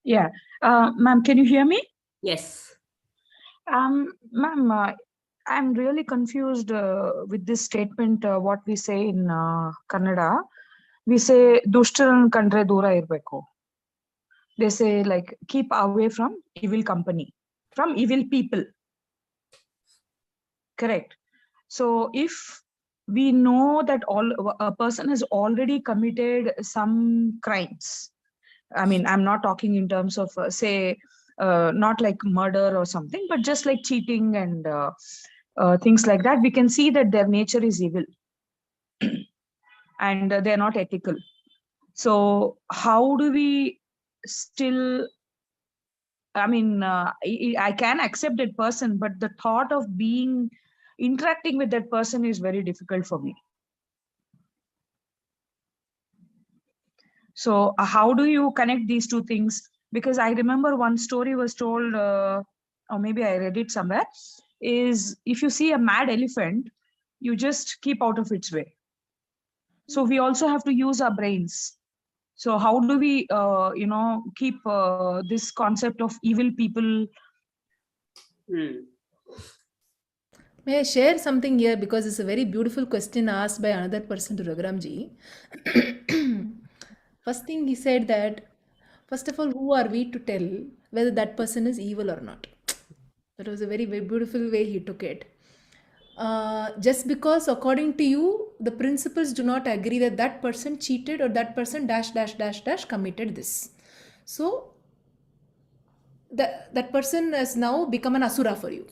Yeah. Ma'am, can you hear me? Yes. Ma'am, I'm really confused with this statement, what we say in Kannada. We say, Dushtaran kandre dura irbeku. They say, like, keep away from evil company, from evil people. Correct. So if we know that a person has already committed some crimes, I mean, I'm not talking in terms of, not like murder or something, but just like cheating and things like that, we can see that their nature is evil and they're not ethical. So how do we still, I mean, I can accept that person, but the thought of interacting with that person is very difficult for me. So how do you connect these two things? Because I remember one story was told, or maybe I read it somewhere, is if you see a mad elephant, you just keep out of its way. So we also have to use our brains. So how do we, keep this concept of evil people? May I share something here, because it's a very beautiful question asked by another person to Raghuramji. First thing he said that, first of all, who are we to tell whether that person is evil or not? That was a very, very beautiful way he took it. Just because according to you, the principles do not agree that that person cheated or that person -- committed this. So that person has now become an asura for you.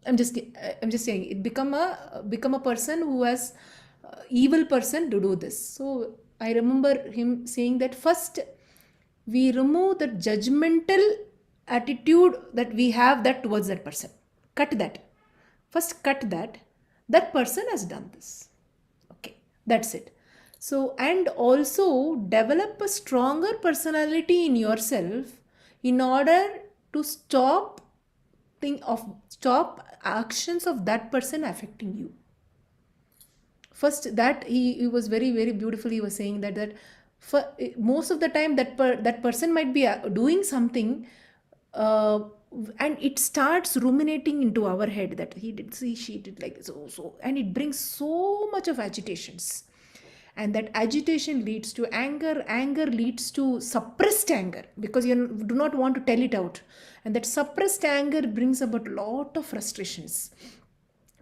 I'm just saying it become a person who has evil person to do this. So I remember him saying that first we remove the judgmental attitude that we have that towards that person. Cut that. First cut that. That person has done this. Okay, that's it. So, and also develop a stronger personality in yourself in order to stop stop actions of that person affecting you. First, that he was very, very beautiful. He was saying that for most of the time that person might be doing something, uh, and it starts ruminating into our head that he did, see, she did like so, and it brings so much of agitations, and that agitation leads to anger leads to suppressed anger, because you do not want to tell it out, and that suppressed anger brings about a lot of frustrations,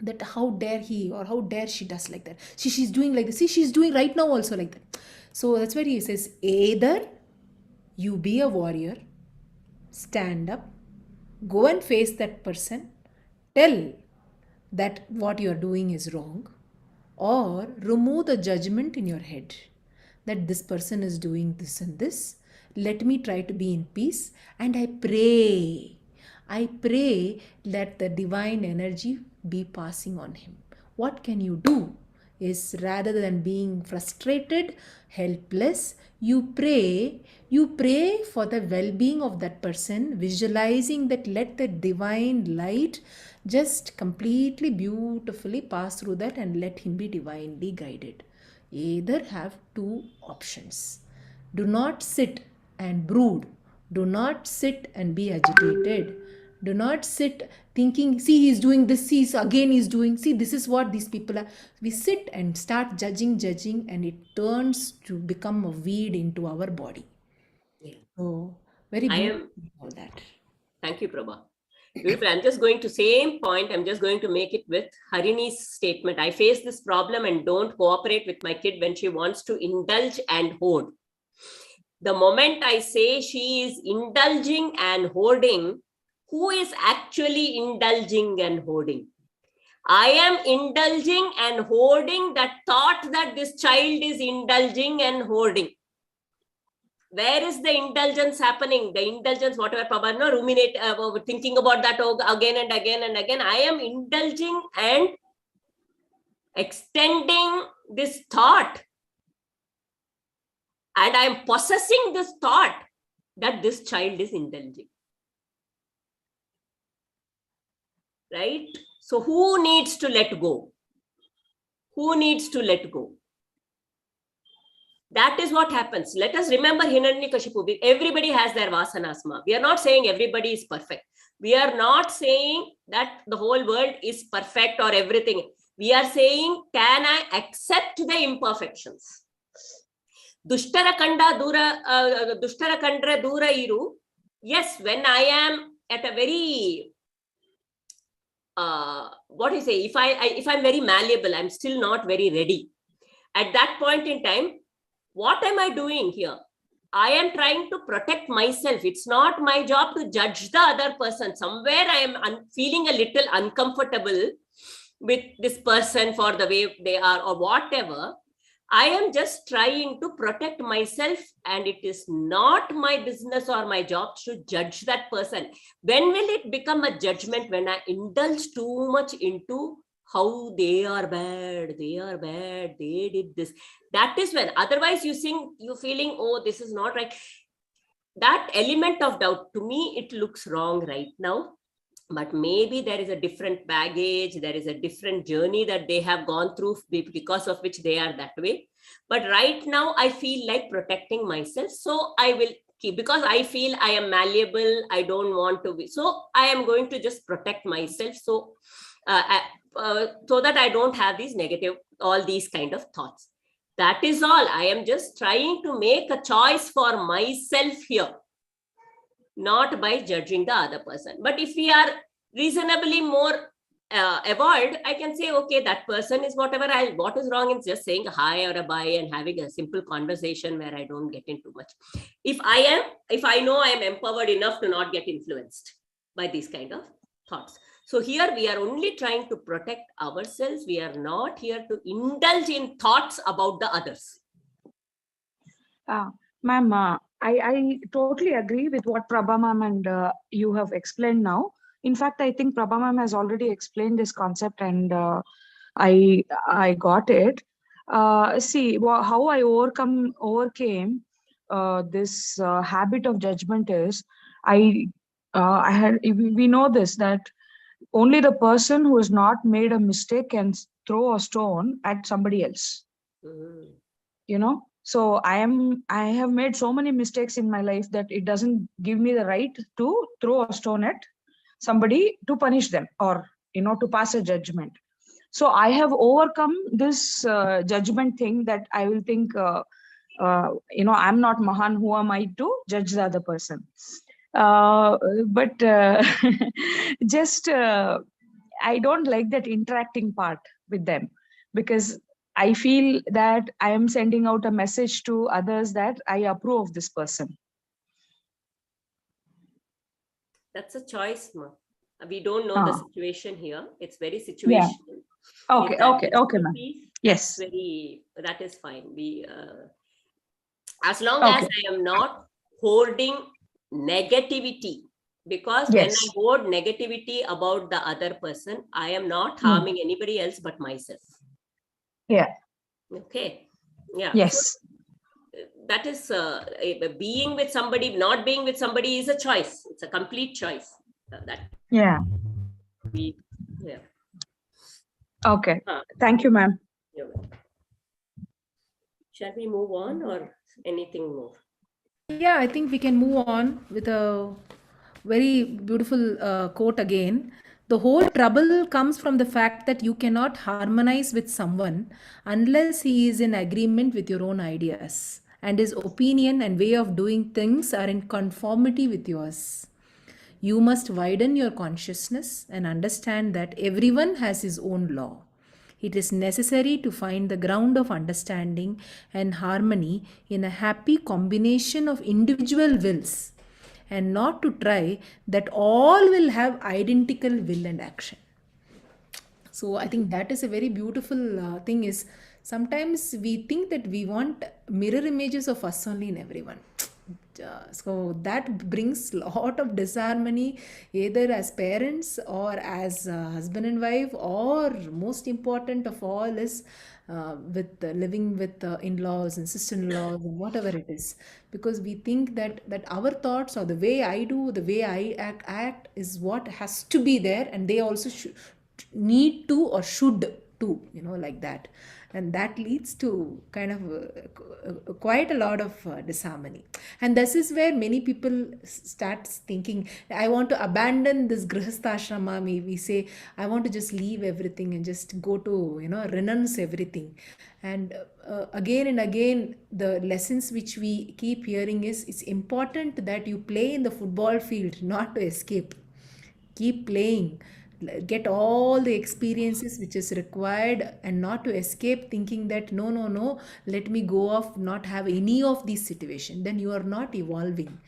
that how dare he or how dare she does like that, she's doing like this, see, she's doing right now also like that. So that's where he says, either you be a warrior, stand up, go and face that person, tell that what you are doing is wrong, or remove the judgment in your head that this person is doing this and this. Let me try to be in peace, and I pray let the divine energy be passing on him. What can you do is, rather than being frustrated, helpless, you pray for the well-being of that person, visualizing that let the divine light just completely beautifully pass through that, and let him be divinely guided. Either have two options. Do not sit and brood. Do not sit and be agitated. Do not sit thinking, see, he's doing this, he's doing, see, this is what these people are. We sit and start judging, and it turns to become a weed into our body. Yeah. So, very I beautiful am. all that. Thank you, Prabha. Beautiful. I'm just going to same point. I'm just going to make it with Harini's statement. I face this problem and don't cooperate with my kid when she wants to indulge and hoard. The moment I say she is indulging and hoarding, who is actually indulging and hoarding? I am indulging and hoarding that thought that this child is indulging and hoarding. Where is the indulgence happening? The indulgence, whatever Prabha, no, ruminate, thinking about that again and again and again. I am indulging and extending this thought. And I am possessing this thought that this child is indulging. Right? So who needs to let go? Who needs to let go? That is what happens. Let us remember Hiranyakashipu. Everybody has their vasanasma. We are not saying everybody is perfect. We are not saying that the whole world is perfect or everything. We are saying, can I accept the imperfections? Dushtara kandra dura iru. Yes, when I am at a very what do you say? If I'm very malleable, I'm still not very ready. At that point in time, what am I doing here? I am trying to protect myself. It's not my job to judge the other person. Somewhere I am feeling a little uncomfortable with this person for the way they are or whatever. I am just trying to protect myself, and it is not my business or my job to judge that person. When will it become a judgment? When I indulge too much into how they are bad, they did this. That is when, otherwise you feeling, oh, this is not right. That element of doubt, to me, it looks wrong right now. But maybe there is a different baggage, there is a different journey that they have gone through because of which they are that way. But right now, I feel like protecting myself. So I will keep, because I feel I am malleable, I don't want to be. So I am going to just protect myself. So that I don't have these negative, all these kind of thoughts. That is all. I am just trying to make a choice for myself here, not by judging the other person. But if we are reasonably more evolved, I can say, okay, that person is whatever. What is wrong in just saying a hi or a bye and having a simple conversation where I don't get into much. If I know I am empowered enough to not get influenced by these kind of thoughts. So here we are only trying to protect ourselves. We are not here to indulge in thoughts about the others. Ma'am, I totally agree with what Prabha ma'am and you have explained now. In fact, I think Prabha ma'am has already explained this concept, and I got it. See, how I overcame this habit of judgment is, I we know this, that only the person who has not made a mistake can throw a stone at somebody else. So I have made so many mistakes in my life that it doesn't give me the right to throw a stone at somebody to punish them, or to pass a judgment. So I have overcome this judgment thing, that I will think, I'm not Mahan, who am I to judge the other person? But just I don't like that interacting part with them, because I feel that I am sending out a message to others that I approve of this person. That's a choice, ma. We don't know the situation here. It's very situational. Okay, ma'am. Yes. That is fine. As long as I am not holding negativity, because when I hold negativity about the other person, I am not harming anybody else but myself. Yeah. Okay. Yeah. Yes. So, that is being with somebody, not being with somebody is a choice. It's a complete choice. Okay. Thank you, ma'am. Shall we move on or anything more? Yeah, I think we can move on with a very beautiful quote again. The whole trouble comes from the fact that you cannot harmonize with someone unless he is in agreement with your own ideas and his opinion and way of doing things are in conformity with yours. You must widen your consciousness and understand that everyone has his own law. It is necessary to find the ground of understanding and harmony in a happy combination of individual wills, and not to try that all will have identical will and action. So I think that is a very beautiful thing, is sometimes we think that we want mirror images of us only in everyone. So that brings a lot of disharmony, either as parents or as husband and wife, or most important of all is with living with in-laws and sister-in-laws and whatever it is, because we think that our thoughts or the way I do, the way I act is what has to be there, and they also need to or should to, like that. And that leads to kind of quite a lot of disharmony. And this is where many people start thinking, I want to abandon this grihastha. We say, I want to just leave everything and just go to, renounce everything. And again and again, the lessons which we keep hearing is, it's important that you play in the football field, not to escape. Keep playing, get all the experiences which is required, and not to escape thinking that no, let me go off, not have any of these situations. Then you are not evolving.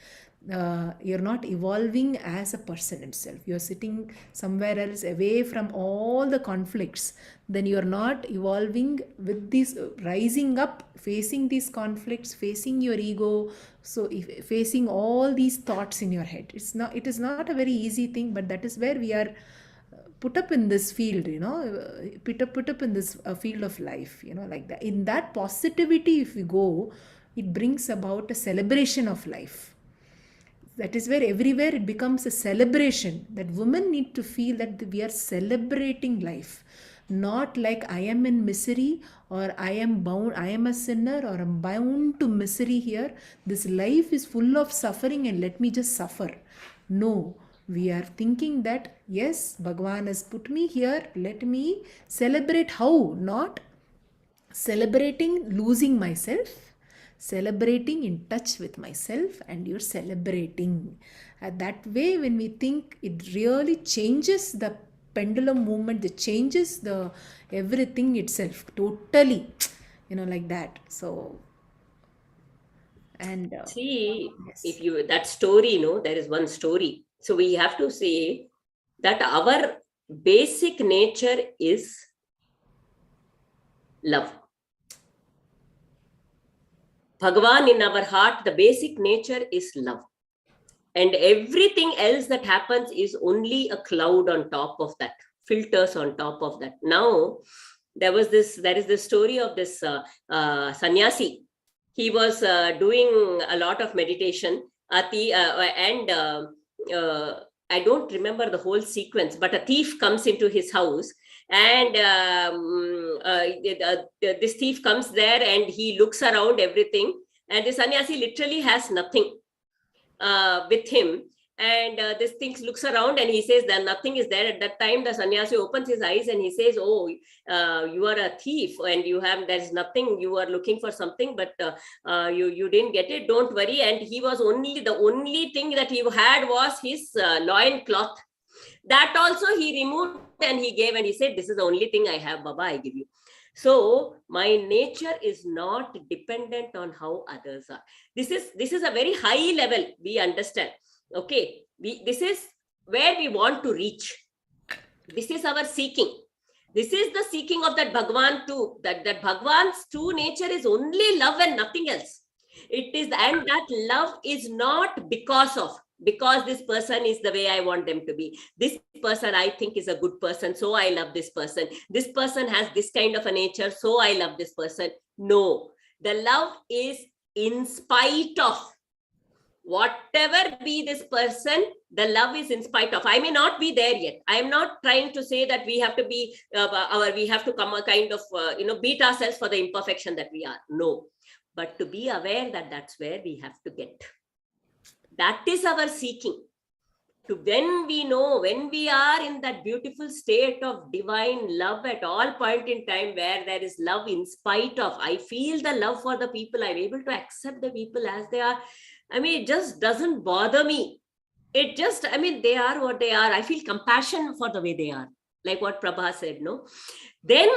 You're not evolving as a person itself. You're sitting somewhere else away from all the conflicts. Then you're not evolving with this rising up, facing these conflicts, facing your ego. So facing all these thoughts in your head, it is not a very easy thing, but that is where we are put up in this field, put up in this field of life, like that. In that positivity, if we go, it brings about a celebration of life. That is where everywhere it becomes a celebration, that women need to feel that we are celebrating life, not like I am in misery, or I am bound, I am a sinner, or I'm bound to misery here. This life is full of suffering and let me just suffer. No, we are thinking that yes, Bhagavan has put me here, let me celebrate. How? Not celebrating losing myself, celebrating in touch with myself, and you're celebrating. That way, when we think, it really changes the pendulum movement, it changes the everything itself totally, like that. So, and see, yes. if you, that story, there is one story. So we have to say that our basic nature is love. Bhagavan in our heart, the basic nature is love. And everything else that happens is only a cloud on top of that, filters on top of that. Now, there is this story of this sannyasi. He was doing a lot of meditation, and I don't remember the whole sequence, but a thief comes into his house, and this thief comes there and he looks around everything, and the sannyasi literally has nothing with him. And this thing looks around and he says that nothing is there. At that time, the sannyasi opens his eyes and he says, oh, you are a thief and there's nothing, you are looking for something, but you didn't get it, don't worry. And he was the only thing that he had was his loin cloth. That also he removed and he gave, and he said, this is the only thing I have, Baba, I give you. So my nature is not dependent on how others are. This is a very high level, we understand. Okay, this is where we want to reach. This is our seeking. This is the seeking of that Bhagavan too. That Bhagavan's true nature is only love and nothing else. It is, and that love is not because this person is the way I want them to be. This person I think is a good person, so I love this person. This person has this kind of a nature, so I love this person. No, the love is in spite of. Whatever be this person, the love is in spite of. I may not be there yet. I am not trying to say that we have to be we have to come a kind of beat ourselves for the imperfection that we are. No, but to be aware that that's where we have to get. That is our seeking. To when we know, when we are in that beautiful state of divine love at all point in time, where there is love in spite of, I feel the love for the people, I'm able to accept the people as they are. I mean, it just doesn't bother me. It just, I mean, they are what they are. I feel compassion for the way they are, like what Prabha said, no? Then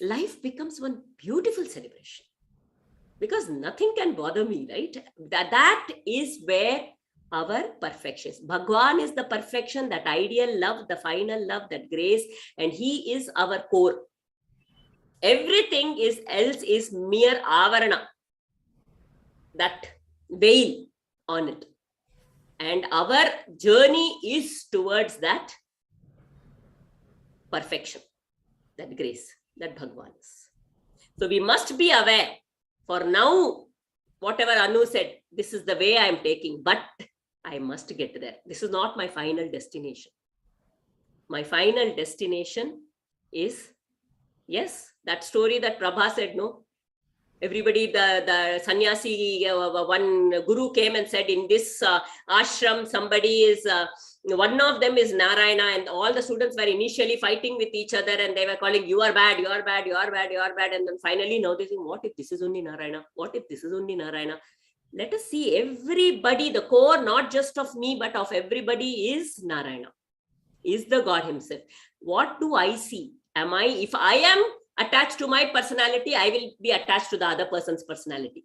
life becomes one beautiful celebration, because nothing can bother me, right? That is where our perfection is. Bhagwan is the perfection, that ideal love, the final love, that grace, and he is our core. Everything else is mere avarana, that veil on it. And our journey is towards that perfection, that grace, that Bhagwan is. So we must be aware. For now, whatever Anu said, this is the way I am taking, but I must get there. This is not my final destination. My final destination is, yes, that story that Prabha said, no? Everybody, the sannyasi, one guru came and said, in this ashram, somebody is, one of them is Narayana, and all the students were initially fighting with each other, and they were calling, you are bad, you are bad, you are bad, you are bad. And then finally now they think, what if this is only Narayana? What if this is only Narayana? Let us see, everybody, the core, not just of me, but of everybody is Narayana, is the God himself. What do I see? If I am attached to my personality, I will be attached to the other person's personality.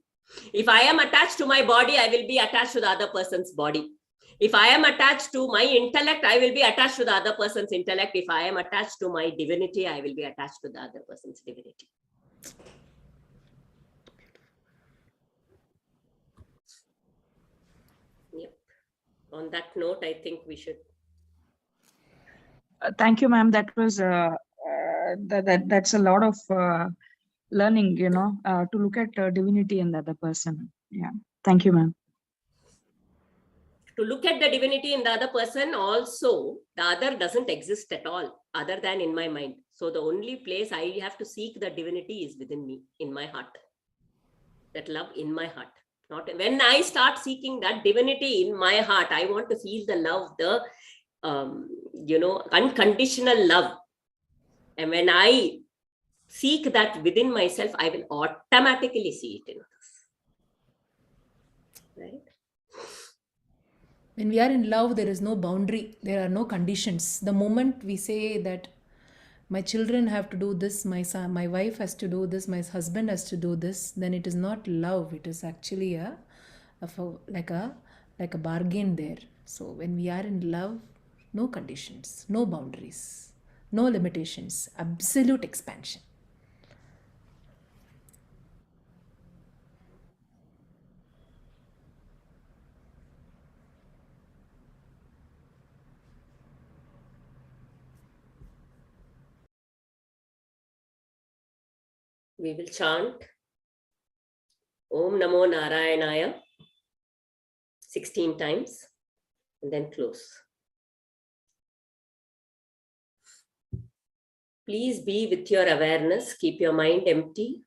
If I am attached to my body, I will be attached to the other person's body. If I am attached to my intellect, I will be attached to the other person's intellect. If I am attached to my divinity, I will be attached to the other person's divinity. Yep. On that note, I think we should. Thank you, ma'am. That was that's a lot of learning, to look at divinity in the other person. Yeah. Thank you, ma'am. To look at the divinity in the other person, also the other doesn't exist at all other than in my mind. So the only place I have to seek the divinity is within me, in my heart. That love in my heart. Not when I start seeking that divinity in my heart, I want to feel the love, the unconditional love. And when I seek that within myself, I will automatically see it in others. Right? When we are in love, there is no boundary, there are no conditions. The moment we say that my children have to do this, my son, my wife has to do this, my husband has to do this, then it is not love. It is actually like a bargain there. So when we are in love, no conditions, no boundaries, no limitations, absolute expansion. We will chant Om Namo Narayanaya 16 times. and then close. Please be with your awareness. Keep your mind empty.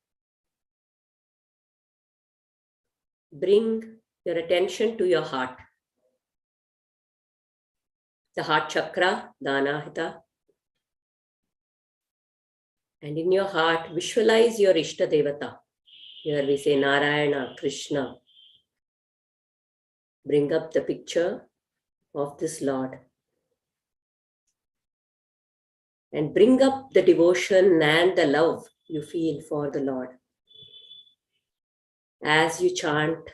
Bring your attention to your heart. The heart chakra, the Anahata. And in your heart, visualize your Ishta Devata. Here we say Narayana, Krishna. Bring up the picture of this Lord. And bring up the devotion and the love you feel for the Lord. As you chant,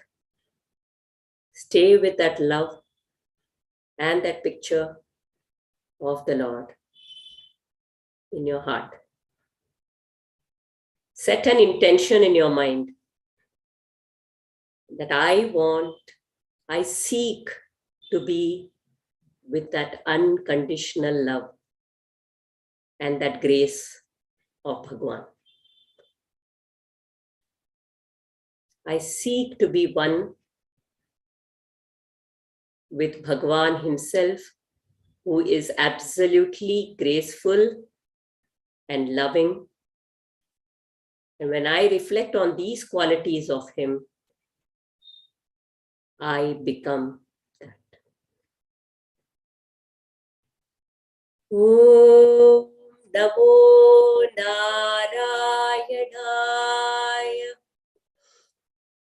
stay with that love and that picture of the Lord in your heart. Set an intention in your mind that I seek to be with that unconditional love and that grace of Bhagwan. I seek to be one with Bhagwan himself, who is absolutely graceful and loving. And when I reflect on these qualities of him, I become that. Om Namo Narayanaya.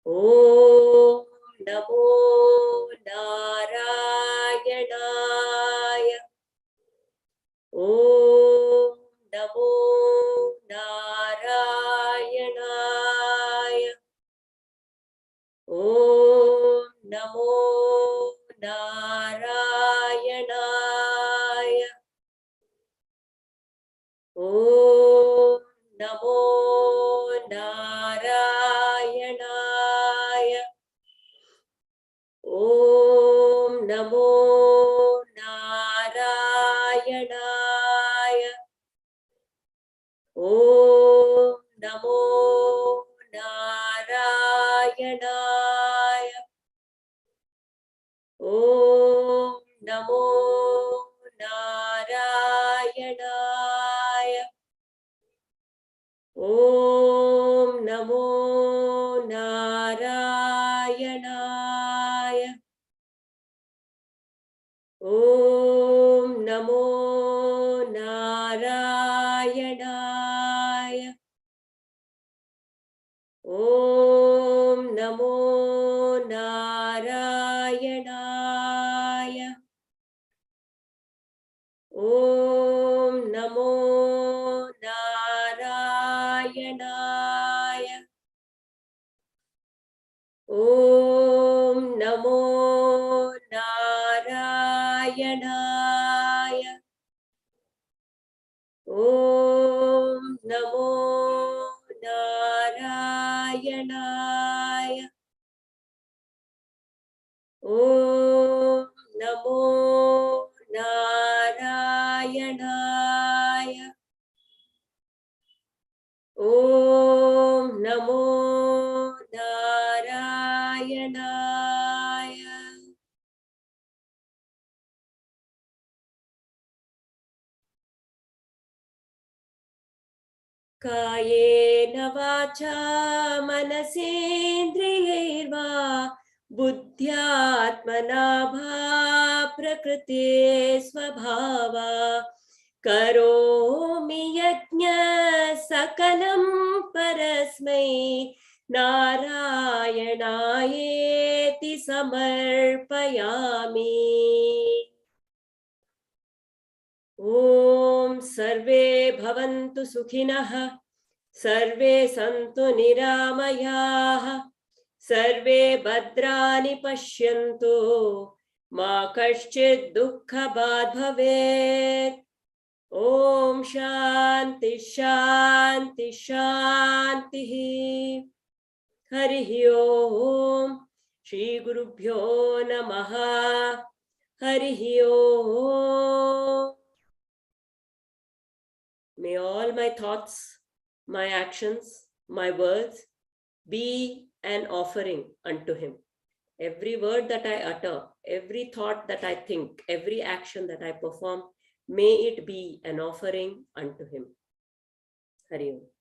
Om Namo Narayanaya. Om Namo Narayanaya. Om Namo Narayanaya. Om Namo Narayanaya. Om Namo Narayanaya. Om Namo Narayanaya. Om Namo Narayanaya. Om Namo Narayanaya. Om Namo Narayanaya. Om Namo Narayanaya. Om Namo Narayanaya. Om Namo Narayanaya. Om Namo Narayanaya. Om Namo Narayanaya. Om Namo Narayanaya. Kayena vacha manasendriyaiva buddhyatmana bha prakriti svabhava karomi yajna sakalam parasmai narayanaayeti samarpayami. Om sarve bhavantu sukhinah, sarve santu niramayah, sarve bhadrani pashyantu, ma kaschid dukkha bad bhavet. Om shanti shanti shanti. Harihi Om. Shri Gurubhyo Namaha. Harihi Om. May all my thoughts, my actions, my words be an offering unto him. Every word that I utter, every thought that I think, every action that I perform, may it be an offering unto him. Hari Om.